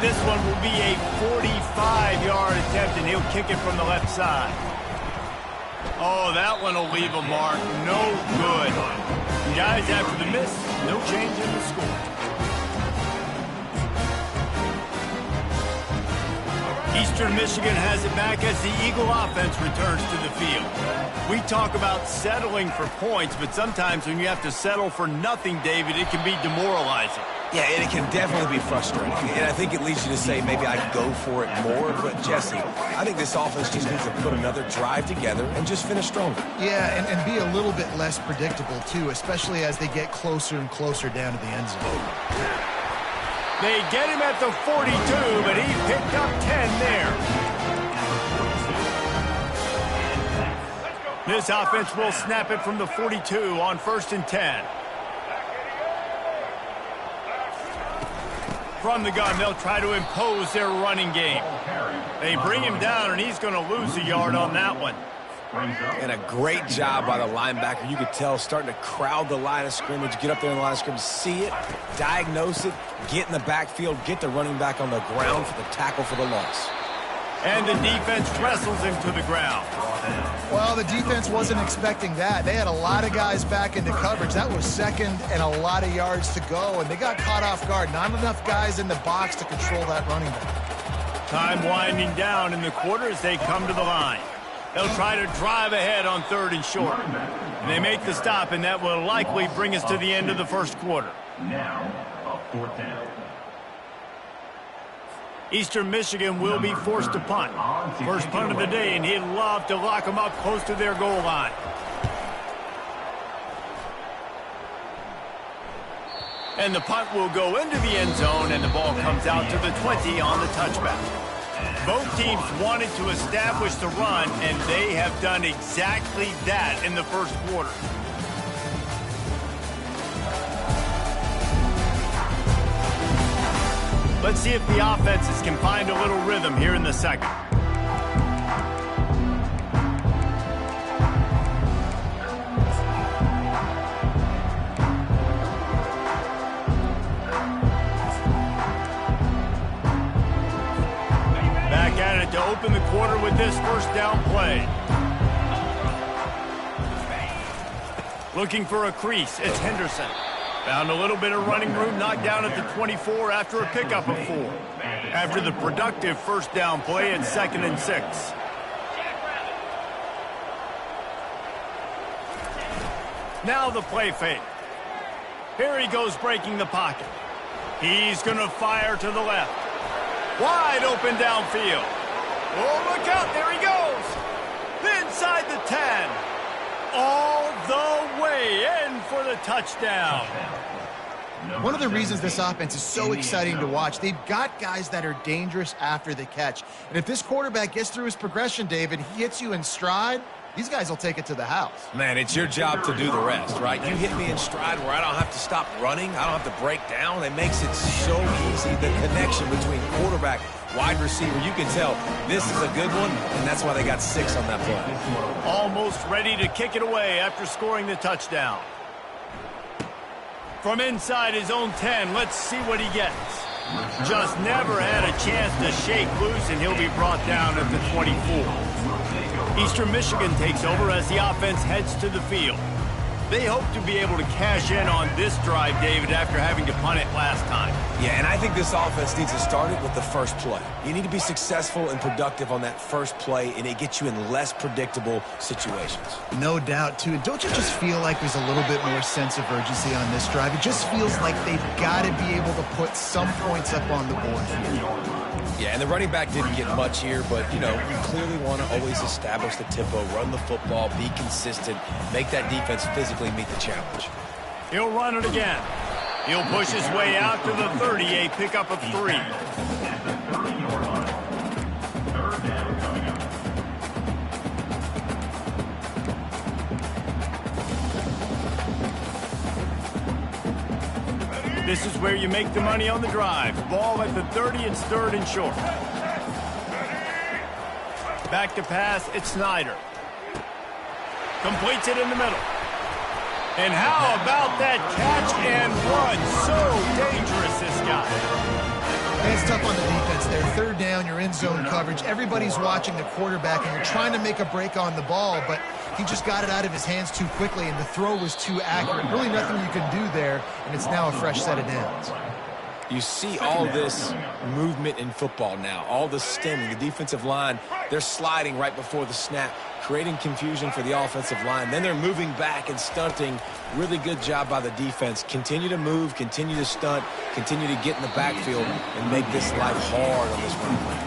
This one will be a 45-yard attempt, and he'll kick it from the left side. Oh, that one will leave a mark. No good. Guys, after the miss, no change in the score. Eastern Michigan has it back as the Eagle offense returns to the field. We talk about settling for points, but sometimes when you have to settle for nothing, David, it can be demoralizing. Yeah, and it can definitely be frustrating. And I think it leads you to say maybe I can go for it more. But, Jesse, I think this offense just needs to put another drive together and just finish stronger. Yeah, and be a little bit less predictable, too, especially as they get closer and closer down to the end zone. They get him at the 42, but he picked up 10 there. This offense will snap it from the 42 on 1st and 10. From the gun, they'll try to impose their running game. They bring him down, and he's going to lose a yard on that one. And a great job by the linebacker. You could tell starting to crowd the line of scrimmage, get up there in the line of scrimmage, see it, diagnose it, get in the backfield, get the running back on the ground for the tackle for the loss. And the defense wrestles him to the ground. Well, the defense wasn't expecting that. They had a lot of guys back into coverage. That was 2nd and a lot of yards to go, and they got caught off guard. Not enough guys in the box to control that running back. Time winding down in the quarter as they come to the line. They'll try to drive ahead on 3rd and short. And they make the stop, and that will likely bring us to the end of the first quarter. Now, a 4th down. Eastern Michigan will be forced to punt. First punt of the day, and he'd love to lock them up close to their goal line. And the punt will go into the end zone, and the ball comes out to the 20 on the touchback. Both teams wanted to establish the run, and they have done exactly that in the first quarter. Let's see if the offenses can find a little rhythm here in the second. Back at it to open the quarter with this first down play. Looking for a crease, it's Henderson. Found a little bit of running room, knocked down at the 24 after a pickup of 4. After the productive first down play, it's 2nd and 6. Now the play fake. Here he goes breaking the pocket. He's going to fire to the left. Wide open downfield. Oh, look out, there he goes. Inside the 10. All the way in for the touchdown. One of the reasons this offense is so exciting to watch, they've got guys that are dangerous after the catch. And if this quarterback gets through his progression, David, he hits you in stride, these guys will take it to the house. Man, it's your job to do the rest, right? You hit me in stride where I don't have to stop running. I don't have to break down. It makes it so easy. The connection between quarterback, wide receiver, you can tell this is a good one, and that's why they got 6 on that play. Almost ready to kick it away after scoring the touchdown. From inside his own 10, let's see what he gets. Just never had a chance to shake loose, and he'll be brought down at the 24. Eastern Michigan takes over as the offense heads to the field. They hope to be able to cash in on this drive, David, after having to punt it last time. Yeah, and I think this offense needs to start it with the first play. You need to be successful and productive on that first play, and it gets you in less predictable situations. No doubt, too. And don't you just feel like there's a little bit more sense of urgency on this drive? It just feels like they've got to be able to put some points up on the board here. Yeah, and the running back didn't get much here, but, you know, you clearly want to always establish the tempo, run the football, be consistent, make that defense physically meet the challenge. He'll run it again. He'll push his way out to the 30, a pickup of 3. This is where you make the money on the drive. Ball at the 30, it's 3rd and short. Back to pass, it's Snyder. Completes it in the middle. And how about that catch and run? So dangerous, this guy. It's tough on the defense there. 3rd down, you're in zone coverage. Everybody's watching the quarterback, and you're trying to make a break on the ball, but he just got it out of his hands too quickly, and the throw was too accurate. Really nothing you can do there, and it's now a fresh set of downs. You see all this movement in football now, all the stemming. The defensive line, they're sliding right before the snap, creating confusion for the offensive line. Then they're moving back and stunting. Really good job by the defense. Continue to move, continue to stunt, continue to get in the backfield and make this life hard on this run play.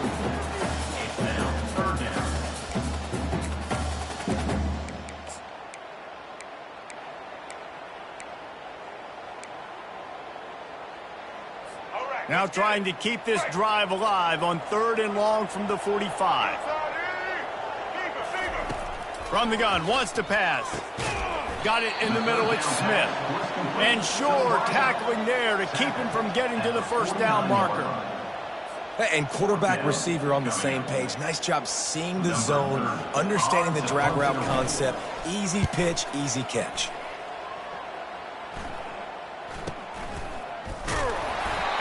Now trying to keep this drive alive on 3rd and long from the 45. From the gun, wants to pass. Got it in the middle, it's Smith. And Shore tackling there to keep him from getting to the first down marker. And quarterback receiver on the same page. Nice job seeing the zone, understanding the drag route concept. Easy pitch, easy catch.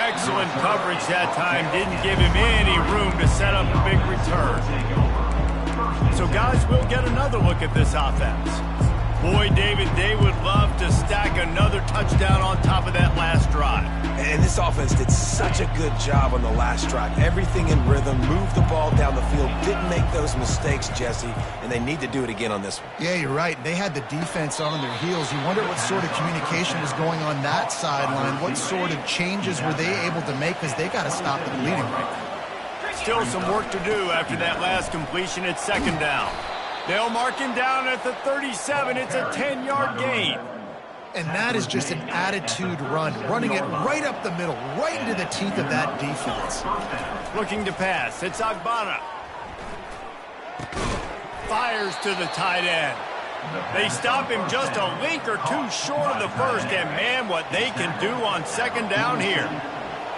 Excellent coverage that time. Didn't give him any room to set up a big return. So, guys, we'll get another look at this offense. Boy, David, they would love to stack another touchdown on top of that last drive. And this offense did such a good job on the last drive. Everything in rhythm, moved the ball down the field, didn't make those mistakes, Jesse, and they need to do it again on this one. Yeah, you're right. They had the defense on their heels. You wonder what sort of communication was going on that sideline. What sort of changes were they able to make, because they got to stop the bleeding right now. Still some work to do after that last completion at 2nd down. They'll mark him down at the 37. It's a 10-yard gain. And that is just an attitude run, running it right up the middle, right into the teeth of that defense. Looking to pass. It's Agbana. Fires to the tight end. They stop him just a link or two short of the first, and man, what they can do on 2nd down here.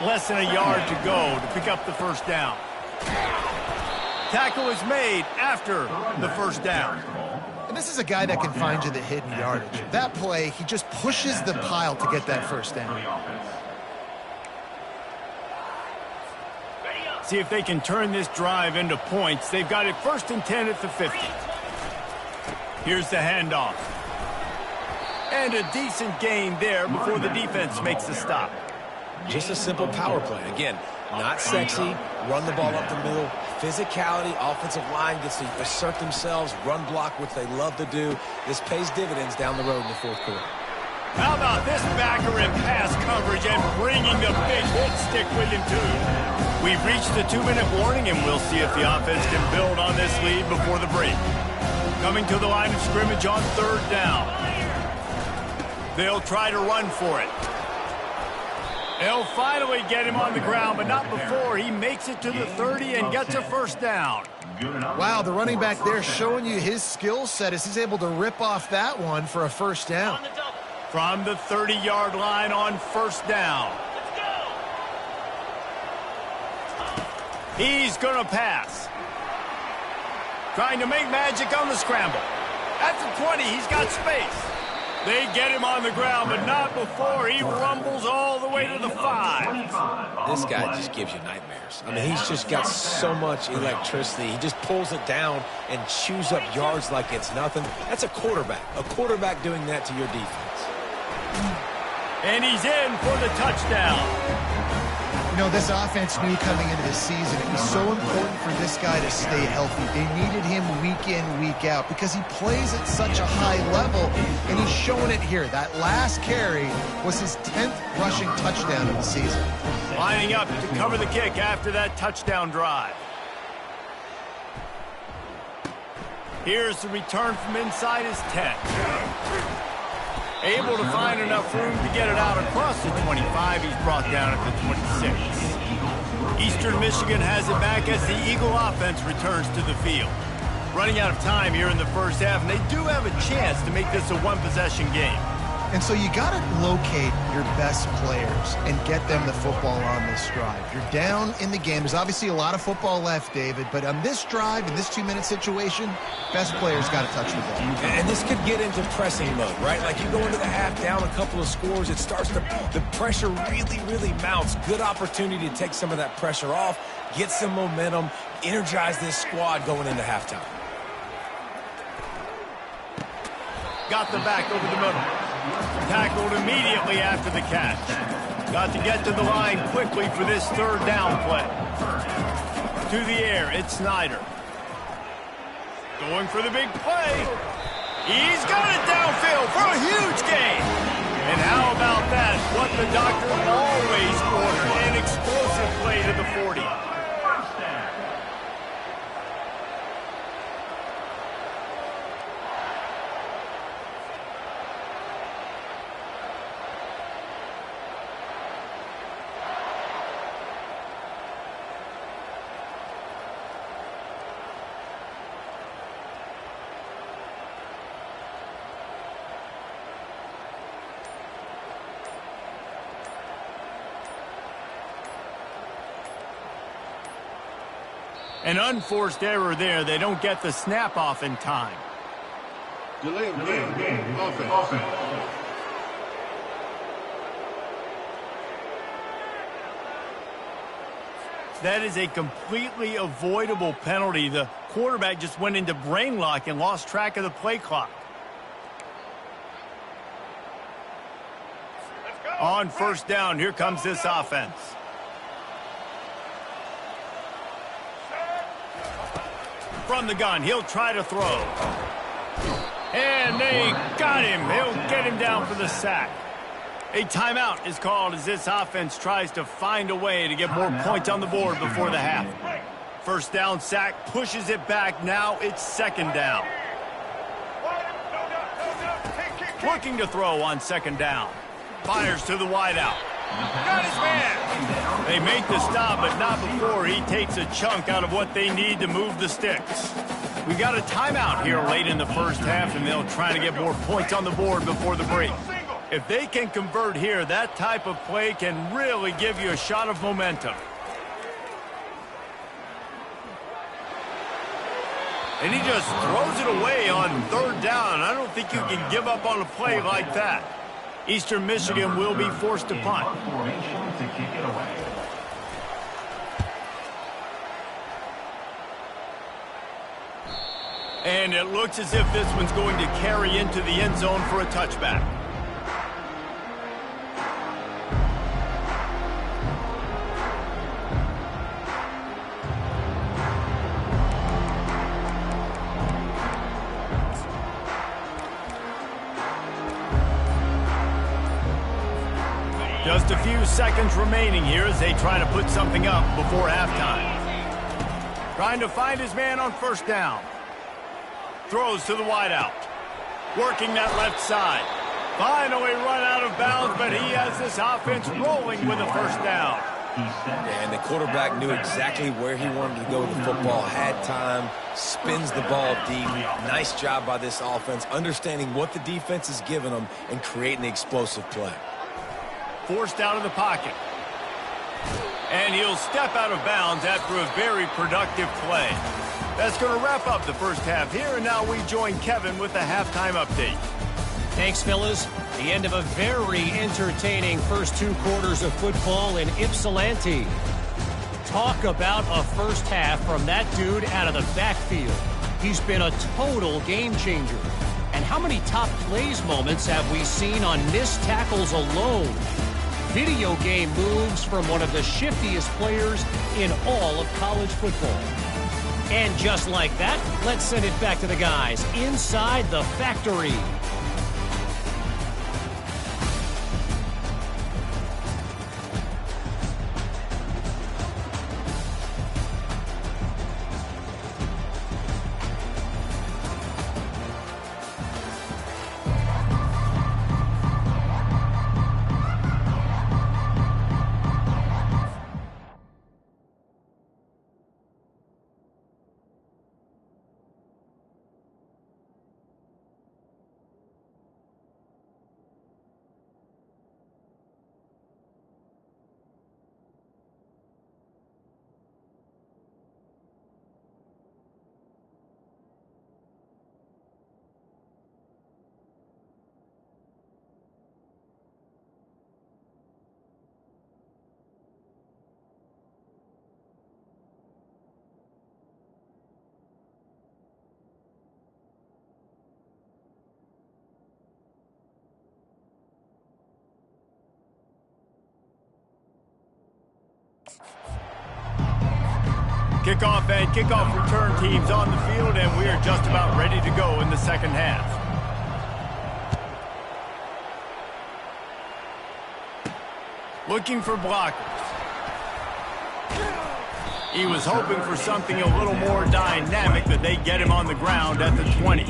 Less than a yard to go to pick up the first down. Tackle is made after the first down. And this is a guy that can find you the hidden yardage. That play, he just pushes the pile to get that first down. See if they can turn this drive into points. They've got it 1st and 10 at the 50. Here's the handoff. And a decent gain there before the defense makes the stop. Just a simple power play. Again, not sexy, run the ball up the middle, physicality, offensive line gets to assert themselves, run block, which they love to do. This pays dividends down the road in the fourth quarter. How about this backer in pass coverage and bringing the big hit stick with him, too? We've reached the 2-minute warning, and we'll see if the offense can build on this lead before the break. Coming to the line of scrimmage on 3rd down. They'll try to run for it. They'll finally get him on the ground, but not before he makes it to the 30 and gets a 1st down. Wow, the running back there showing you his skill set as he's able to rip off that one for a 1st down. From the 30-yard line on 1st down. He's going to pass. Trying to make magic on the scramble. At the 20, he's got space. They get him on the ground, but not before he rumbles all the way to the 5. This guy just gives you nightmares. I mean, he's just got so much electricity. He just pulls it down and chews up yards like it's nothing. That's a quarterback. A quarterback doing that to your defense. And he's in for the touchdown. You know, this offense knew coming into the season it was so important for this guy to stay healthy. They needed him week in, week out because he plays at such a high level, and he's showing it here. That last carry was his 10th rushing touchdown of the season. Lining up to cover the kick after that touchdown drive. Here's the return from inside his 10. Able to find enough room to get it out across the 25. He's brought down at the 26. Eastern Michigan has it back as the Eagle offense returns to the field. Running out of time here in the first half, and they do have a chance to make this a one-possession game. And so you got to locate your best players and get them the football on this drive. You're down in the game. There's obviously a lot of football left, David, but on this drive, in this 2-minute situation, best players got to touch the ball. And this could get into pressing mode, right? Like you go into the half down a couple of scores, it starts to, the pressure really mounts. Good opportunity to take some of that pressure off, get some momentum, energize this squad going into halftime. Got the back over the middle. Tackled immediately after the catch. Got to get to the line quickly for this 3rd down play. To the air, it's Snyder. Going for the big play. He's got it downfield for a huge gain. And how about that? What the doctor always ordered, an explosive play to the 40. An unforced error there. They don't get the snap off in time. Delay of game. Offense. That is a completely avoidable penalty. The quarterback just went into brain lock and lost track of the play clock. On 1st down, here comes this offense. From the gun, he'll try to throw. And they got him. They'll get him down for the sack. A timeout is called as this offense tries to find a way to get more points on the board before the half. 1st down sack, pushes it back. Now it's 2nd down. Looking to throw on 2nd down. Fires to the wideout. Got his man. They make the stop, but not before he takes a chunk out of what they need to move the sticks. We got a timeout here late in the first half, and they'll try to get more points on the board before the break. If they can convert here, that type of play can really give you a shot of momentum. And he just throws it away on 3rd down. I don't think you can give up on a play like that. Eastern Michigan will be forced to punt. And it looks as if this one's going to carry into the end zone for a touchback. seconds remaining here as they try to put something up before halftime. Trying to find his man on first down. Throws to the wideout. Working that left side. Finally run out of bounds, but he has this offense rolling with a first down. Yeah, and the quarterback knew exactly where he wanted to go with the football, had time, spins the ball deep. Nice job by this offense, understanding what the defense is giving them and creating the explosive play. Forced out of the pocket. And he'll step out of bounds after a very productive play. That's going to wrap up the first half here, and now we join Kevin with the halftime update. Thanks, fellas. The end of a very entertaining first 2 quarters of football in Ypsilanti. Talk about a first half from that dude out of the backfield. He's been a total game changer. And how many top plays moments have we seen on missed tackles alone? Video game moves from one of the shiftiest players in all of college football. And just like that, let's send it back to the guys inside the factory. Kickoff and kickoff return teams on the field, and we are just about ready to go in the second half. Looking for blockers. He was hoping for something a little more dynamic, but they get him on the ground at the 20.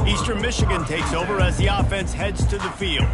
Eastern Michigan takes over as the offense heads to the field.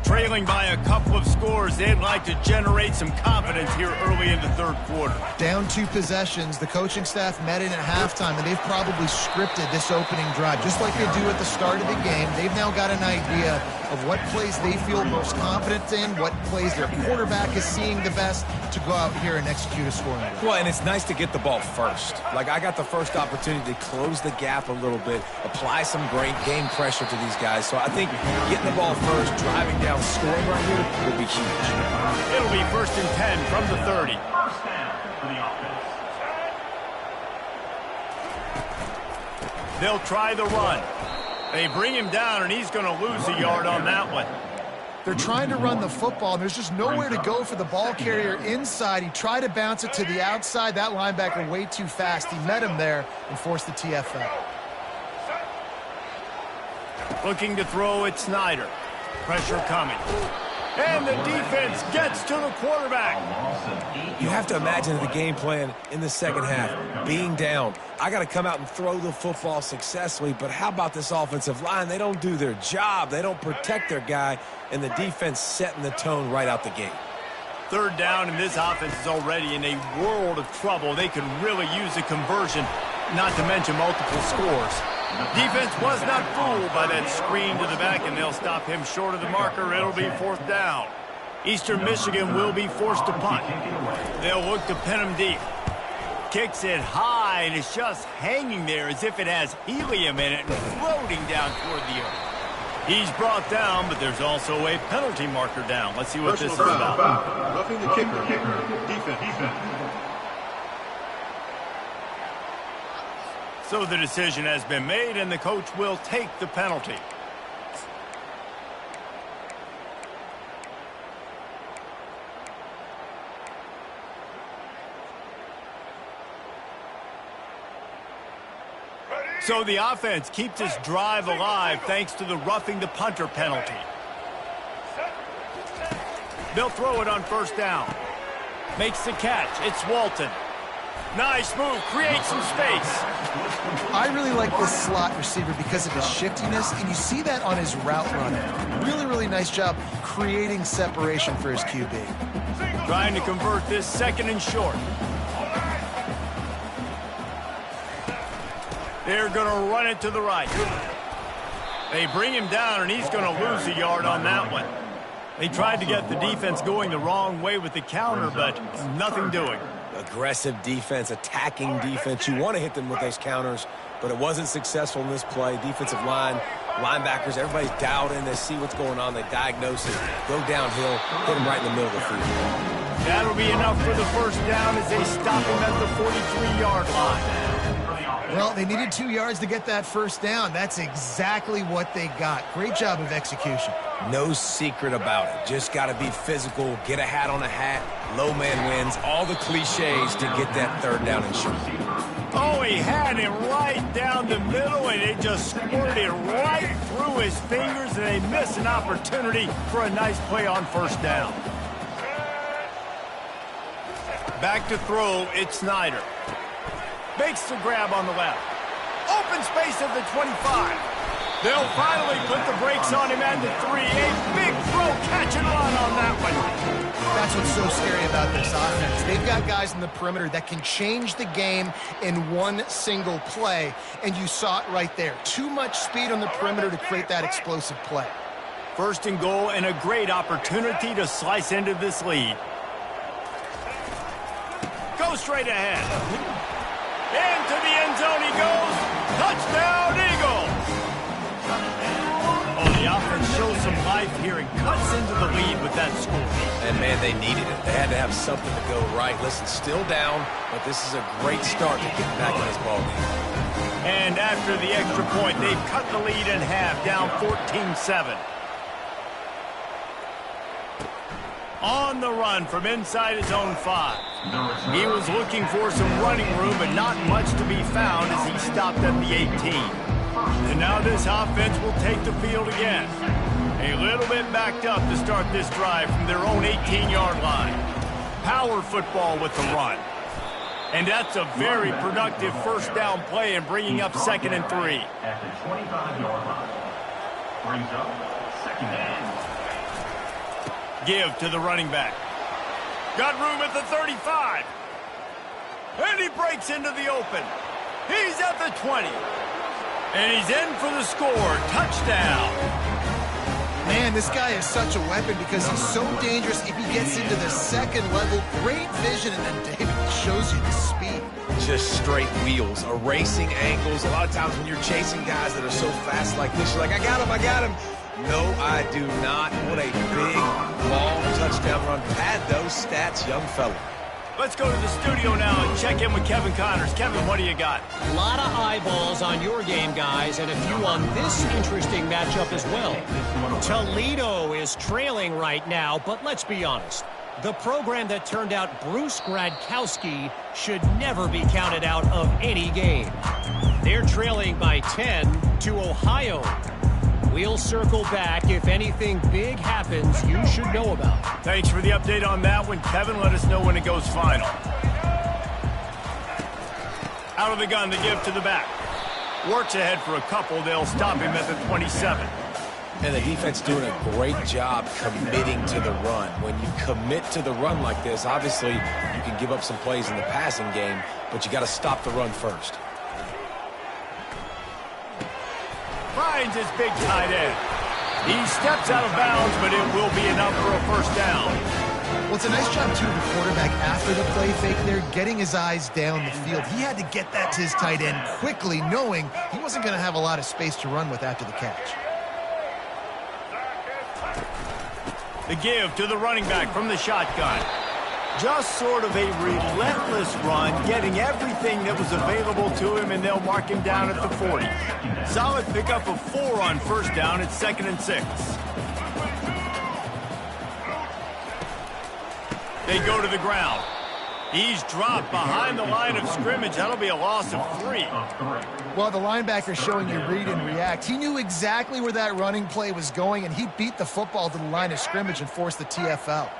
Trailing by a couple of scores, they'd like to generate some confidence here early in the third quarter. Down 2 possessions, the coaching staff met in at halftime, and they've probably scripted this opening drive. Just like they do at the start of the game, they've now got an idea of what plays they feel most confident in, what plays their quarterback is seeing the best to go out here and execute a scoring drive. Well, and it's nice to get the ball first. Like, I got the first opportunity to close the gap a little bit, apply some great game pressure to these guys. So I think getting the ball first, driving down, scoring right here will be huge. It'll be 1st and 10 from the 30. First down for the offense. They'll try the run. They bring him down, and he's going to lose a yard on that one. They're trying to run the football, and there's just nowhere to go for the ball carrier inside. He tried to bounce it to the outside. That linebacker way too fast. He met him there and forced the TFL. Looking to throw it, Snyder. Pressure coming. And the defense gets to the quarterback. You have to imagine the game plan in the second half. Being down, I got to come out and throw the football successfully, but how about this offensive line? They don't do their job. They don't protect their guy, and the defense setting the tone right out the gate. 3rd down, and this offense is already in a world of trouble. They could really use a conversion, not to mention multiple scores. Defense was not fooled by that screen to the back, and they'll stop him short of the marker. It'll be 4th down. Eastern Michigan will be forced to punt. They'll look to pin him deep. Kicks it high, and it's just hanging there as if it has helium in it and floating down toward the earth. He's brought down, but there's also a penalty marker down. Let's see what this is about. Roughing the kicker. Defense. So the decision has been made, and the coach will take the penalty. So the offense keeps this drive alive thanks to the roughing the punter penalty. They'll throw it on first down. Makes the catch. It's Walton. Nice move. Creates some space. I really like this slot receiver because of his shiftiness, and you see that on his route running. Really, really nice job creating separation for his QB. Trying to convert this second and short. They're going to run it to the right. They bring him down, and he's going to lose a yard on that one. They tried to get the defense going the wrong way with the counter, but nothing doing. Aggressive defense, attacking defense. You want to hit them with those counters, but it wasn't successful in this play. Defensive line, linebackers, everybody's dialed in. They see what's going on. They diagnose it, go downhill, hit him right in the middle of the field. That'll be enough for the first down as they stop him at the 43-yard line. Well, they needed 2 yards to get that first down. That's exactly what they got. Great job of execution. No secret about it. Just got to be physical, get a hat on a hat, low man wins, all the cliches to get that third down and short. Oh, he had him right down the middle, and it just squirted right through his fingers, and they missed an opportunity for a nice play on first down. Back to throw, it's Snyder. Makes the grab on the left. Open space at the 25. They'll finally put the brakes on him at the 3. A big throw, catch and run on that one. That's what's so scary about this offense. They've got guys in the perimeter that can change the game in one single play, and you saw it right there. Too much speed on the perimeter to create that explosive play. First and goal, and a great opportunity to slice into this lead. Go straight ahead. Into the end zone he goes. Touchdown, Eagles! Oh, the offense shows some life here and cuts into the lead with that score. And, man, they needed it. They had to have something to go right. Listen, still down, but this is a great start to getting back in this ballgame. And after the extra point, they've cut the lead in half, down 14-7. On the run from inside his own 5. He was looking for some running room, but not much to be found as he stopped at the 18. And now this offense will take the field again. A little bit backed up to start this drive from their own 18-yard line. Power football with the run. And that's a very productive first down play and bringing up 2nd and 3. At the 25-yard line. Brings up 2nd down. Give to the running back. Got room at the 35. And he breaks into the open. He's at the 20. And he's in for the score. Touchdown. Man, this guy is such a weapon because he's so dangerous if he gets into the second level. Great vision, and then David shows you the speed. Just straight wheels, erasing angles. A lot of times when you're chasing guys that are so fast like this, you're like, I got him. No, I do not. What a big, long touchdown run. Pad those stats, young fella. Let's go to the studio now and check in with Kevin Connors. Kevin, what do you got? A lot of eyeballs on your game, guys, and a few on this interesting matchup as well. Toledo is trailing right now, but let's be honest. The program that turned out Bruce Gradkowski should never be counted out of any game. They're trailing by 10 to Ohio. We'll circle back if anything big happens you should know about. Thanks for the update on that one, Kevin. Let us know when it goes final. Out of the gun, the give to the back. Works ahead for a couple. They'll stop him at the 27. And the defense doing a great job committing to the run. When you commit to the run like this, obviously you can give up some plays in the passing game, but you got to stop the run first. Finds his big tight end. He steps out of bounds, but it will be enough for a first down. Well, it's a nice job, too, of the quarterback after the play fake there, getting his eyes down the field. He had to get that to his tight end quickly, knowing he wasn't going to have a lot of space to run with after the catch. The give to the running back from the shotgun. Just sort of a relentless run, getting everything that was available to him, and they'll mark him down at the 40. Solid pickup of 4 on first down. It's 2nd and 6. They go to the ground. He's dropped behind the line of scrimmage. That'll be a loss of 3. Well, the linebacker's showing you read and react. He knew exactly where that running play was going, and he beat the football to the line of scrimmage and forced the TFL.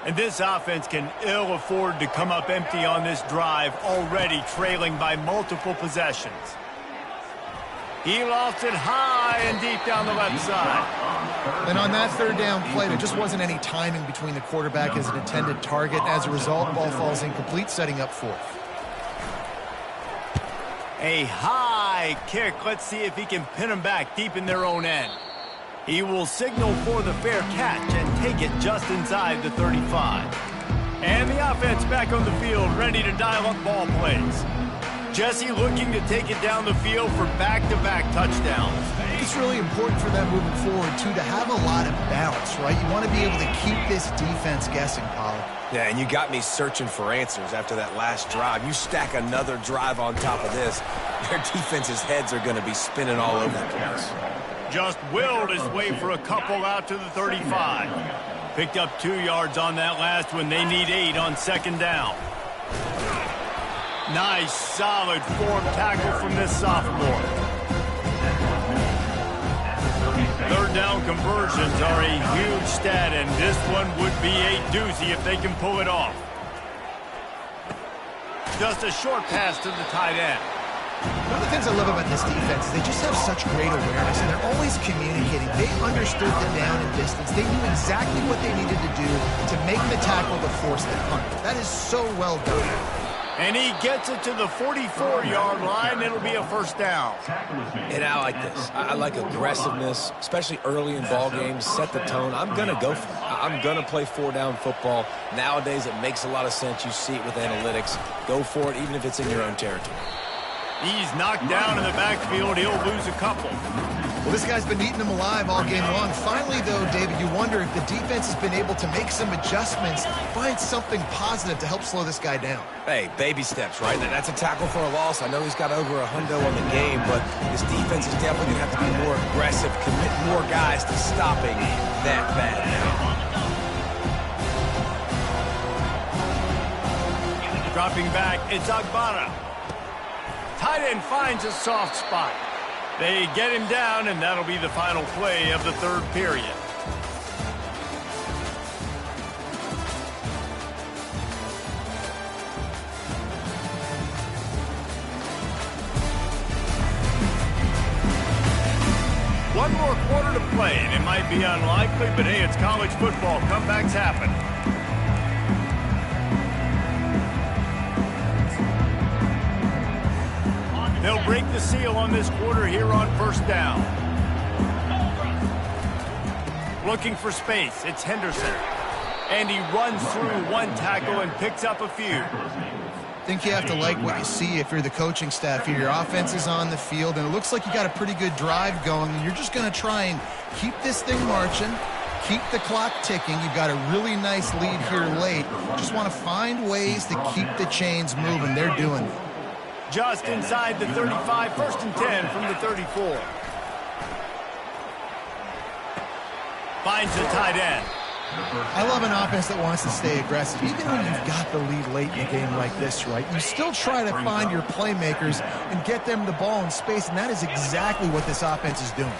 And this offense can ill afford to come up empty on this drive, already trailing by multiple possessions. He lost it high and deep down the left side. And on that third down play, there just wasn't any timing between the quarterback and his intended target. As a result, ball falls incomplete, setting up 4th. A high kick. Let's see if he can pin him back deep in their own end. He will signal for the fair catch and take it just inside the 35. And the offense back on the field, ready to dial up ball plays. Jesse looking to take it down the field for back-to-back touchdowns. It's really important for them moving forward, too, to have a lot of balance, right? You want to be able to keep this defense guessing, Pollard. Yeah, and you got me searching for answers after that last drive. You stack another drive on top of this, their defense's heads are going to be spinning all over the place. Just willed his way for a couple out to the 35. Picked up 2 yards on that last one. They need 8 on second down. Nice, solid form tackle from this sophomore. Third down conversions are a huge stat, and this one would be a doozy if they can pull it off. Just a short pass to the tight end. One of the things I love about this defense is they just have such great awareness, and they're always communicating. They understood the down and distance. They knew exactly what they needed to do to make the tackle to force the punt. That is so well done. And he gets it to the 44-yard line. It'll be a first down. And I like this. I like aggressiveness, especially early in ball games. Set the tone. I'm going to go for it. I'm going to play 4-down football. Nowadays, it makes a lot of sense. You see it with analytics. Go for it, even if it's in your own territory. He's knocked down in the backfield. He'll lose a couple. Well, this guy's been eating them alive all game long. Finally, though, David, you wonder if the defense has been able to make some adjustments, find something positive to help slow this guy down. Hey, baby steps, right? That's a tackle for a loss. I know he's got over $100 on the game, but this defense is definitely going to have to be more aggressive, commit more guys to stopping that bad now. Dropping back, it's Agbana. Tight end finds a soft spot. They get him down, and that'll be the final play of the third period. One more quarter to play, and it might be unlikely, but hey, it's college football. Comebacks happen. They'll break the seal on this quarter here on first down. Looking for space. It's Henderson. And he runs through one tackle and picks up a few. I think you have to like what you see if you're the coaching staff here. Your offense is on the field, and it looks like you got a pretty good drive going, and you're just going to try and keep this thing marching, keep the clock ticking. You've got a really nice lead here late. Just want to find ways to keep the chains moving. They're doing it. Just inside the 35, 1st and 10 from the 34. Finds the tight end. I love an offense that wants to stay aggressive. Even when you've got the lead late in a game like this, right, you still try to find your playmakers and get them the ball in space, and that is exactly what this offense is doing.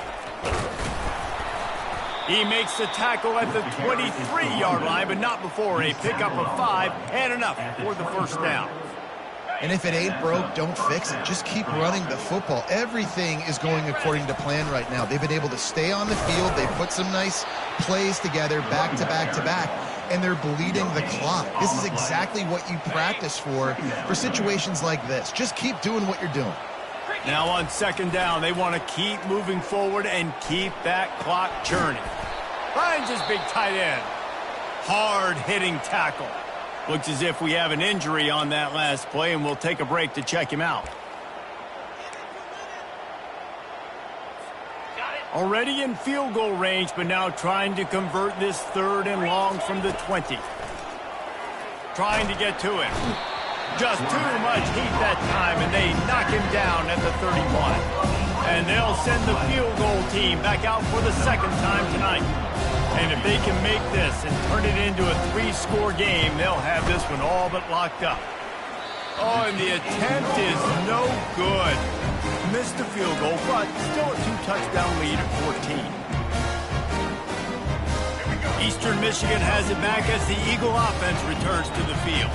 He makes the tackle at the 23-yard line, but not before a pickup of 5 and enough for the first down. And if it ain't broke, don't fix it. Just keep running the football. Everything is going according to plan right now. They've been able to stay on the field. They put some nice plays together back to back to back, and they're bleeding the clock. This is exactly what you practice for situations like this. Just keep doing what you're doing. Now on second down, they want to keep moving forward and keep that clock churning. Finds his big tight end. Hard-hitting tackle. Looks as if we have an injury on that last play, and we'll take a break to check him out. Already in field goal range, but now trying to convert this 3rd and long from the 20. Trying to get to him. Just too much heat that time, and they knock him down at the 31. And they'll send the field goal team back out for the 2nd time tonight. And if they can make this and turn it into a 3-score game, they'll have this one all but locked up. Oh, and the attempt is no good. Missed the field goal, but still a 2-touchdown lead at 14. Eastern Michigan has it back as the Eagle offense returns to the field.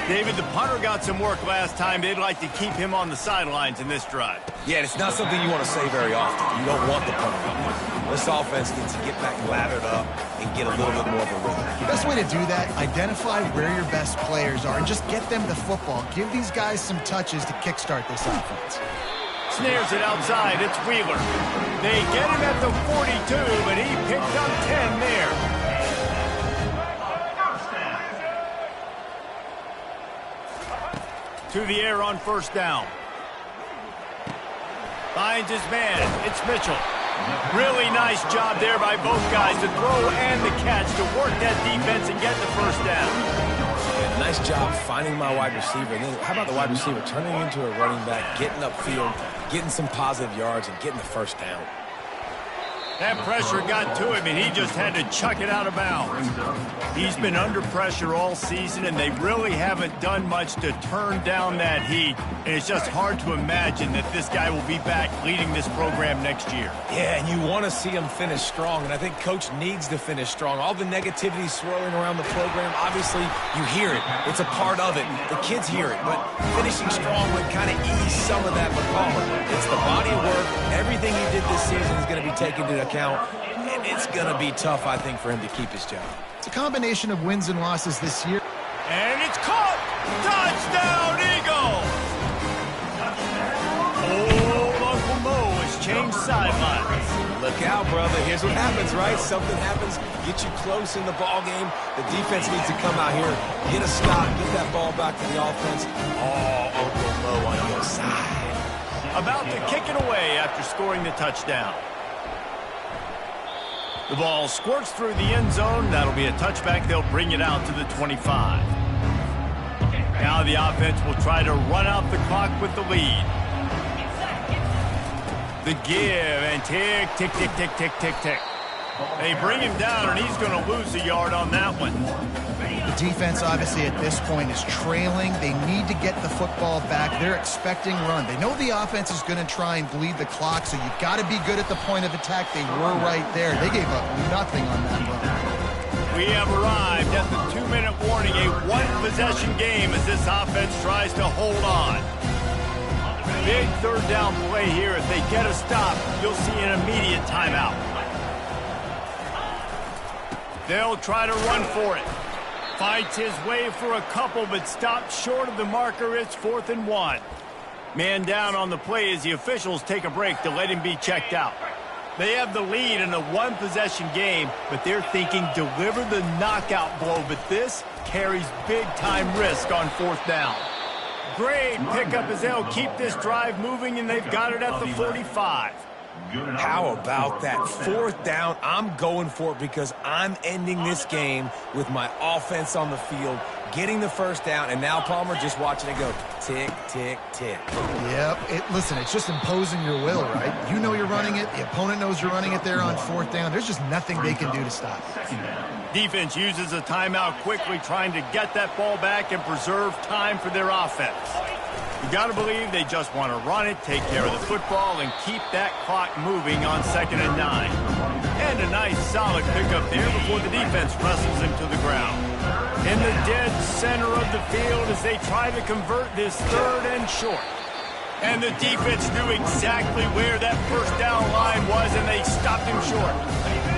David, the punter got some work last time. They'd like to keep him on the sidelines in this drive. Yeah, it's not something you want to say very often. You don't want the punter out there. This offense needs to get back lathered up and get a little bit more of a rhythm. The best way to do that, identify where your best players are and just get them the football. Give these guys some touches to kickstart this offense. Snares it outside. It's Wheeler. They get him at the 42, but he picked up 10 there. To the air on first down. Finds his man. It's Mitchell. Really nice job there by both guys, the throw and the catch, to work that defense and get the first down. Yeah, nice job finding my wide receiver. And then how about the wide receiver turning into a running back, getting upfield, getting some positive yards, and getting the first down. That pressure got to him, and he just had to chuck it out of bounds. He's been under pressure all season, and they really haven't done much to turn down that heat. And it's just hard to imagine that this guy will be back leading this program next year. Yeah, and you want to see him finish strong, and I think Coach needs to finish strong. All the negativity swirling around the program, obviously, you hear it. It's a part of it. The kids hear it, but finishing strong would kind of ease some of that McCollum. It's the body of work. Everything he did this season is going to be taken into account, and it's going to be tough, I think, for him to keep his job. It's a combination of wins and losses this year. And it's caught! Touchdown, Eagles! Old Uncle Mo has changed sidelines. Look out, brother. Here's what happens, right? Something happens, get you close in the ball game. The defense needs to come out here, get a stop, get that ball back to the offense. Oh, Uncle Mo on your side. About to kick it away after scoring the touchdown. The ball squirts through the end zone. That'll be a touchback. They'll bring it out to the 25. Now the offense will try to run out the clock with the lead. The give, and tick, tick, tick, tick, tick, tick, tick. They bring him down, and he's going to lose a yard on that one. The defense, obviously, at this point is trailing. They need to get the football back. They're expecting run. They know the offense is going to try and bleed the clock, so you've got to be good at the point of attack. They were right there. They gave up nothing on that run. We have arrived at the 2-minute warning, a one-possession game as this offense tries to hold on. Big third down play here. If they get a stop, you'll see an immediate timeout. They'll try to run for it. Fights his way for a couple, but stopped short of the marker. It's 4th and 1. Man down on the play as the officials take a break to let him be checked out. They have the lead in a one-possession game, but they're thinking deliver the knockout blow, but this carries big-time risk on 4th down. Great pickup as they'll keep this drive moving, and they've got it at the 45. How about that? 4th down, I'm going for it because I'm ending this game with my offense on the field, getting the first down, and now Palmer just watching it go tick, tick, tick. Yep. Listen, it's just imposing your will, right? You know you're running it. The opponent knows you're running it there on 4th down. There's just nothing they can do to stop it. Defense uses a timeout quickly, trying to get that ball back and preserve time for their offense. You got to believe they just want to run it, take care of the football, and keep that clock moving on 2nd and 9. And a nice solid pickup there before the defense wrestles him to the ground. In the dead center of the field as they try to convert this 3rd and short. And the defense knew exactly where that first down line was, and they stopped him short.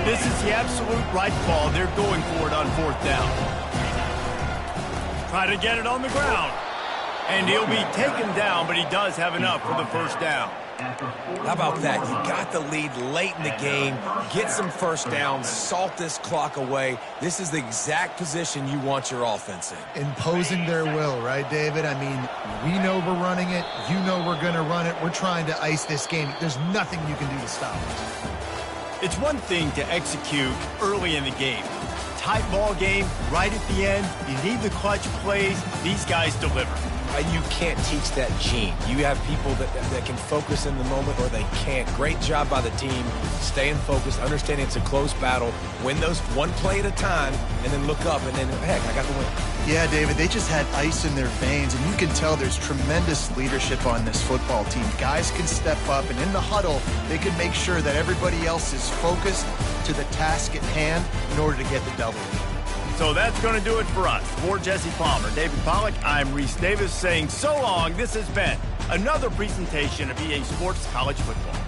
This is the absolute right call. They're going for it on 4th down. Try to get it on the ground. And he'll be taken down, but he does have enough for the first down. How about that? You got the lead late in the game. Get some first downs. Salt this clock away. This is the exact position you want your offense in. Imposing their will, right, David? I mean, we know we're running it. You know we're going to run it. We're trying to ice this game. There's nothing you can do to stop it. It's one thing to execute early in the game. Tight ball game, right at the end. You need the clutch plays. These guys deliver. You can't teach that gene. You have people that can focus in the moment or they can't. Great job by the team, staying focused, understanding it's a close battle, win those one play at a time, and then look up, and then, heck, I got the win. Yeah, David, they just had ice in their veins, and you can tell there's tremendous leadership on this football team. Guys can step up, and in the huddle, they can make sure that everybody else is focused to the task at hand in order to get the W. So that's going to do it for us. For Jesse Palmer, David Pollack, I'm Reese Davis saying so long. This has been another presentation of EA Sports College Football.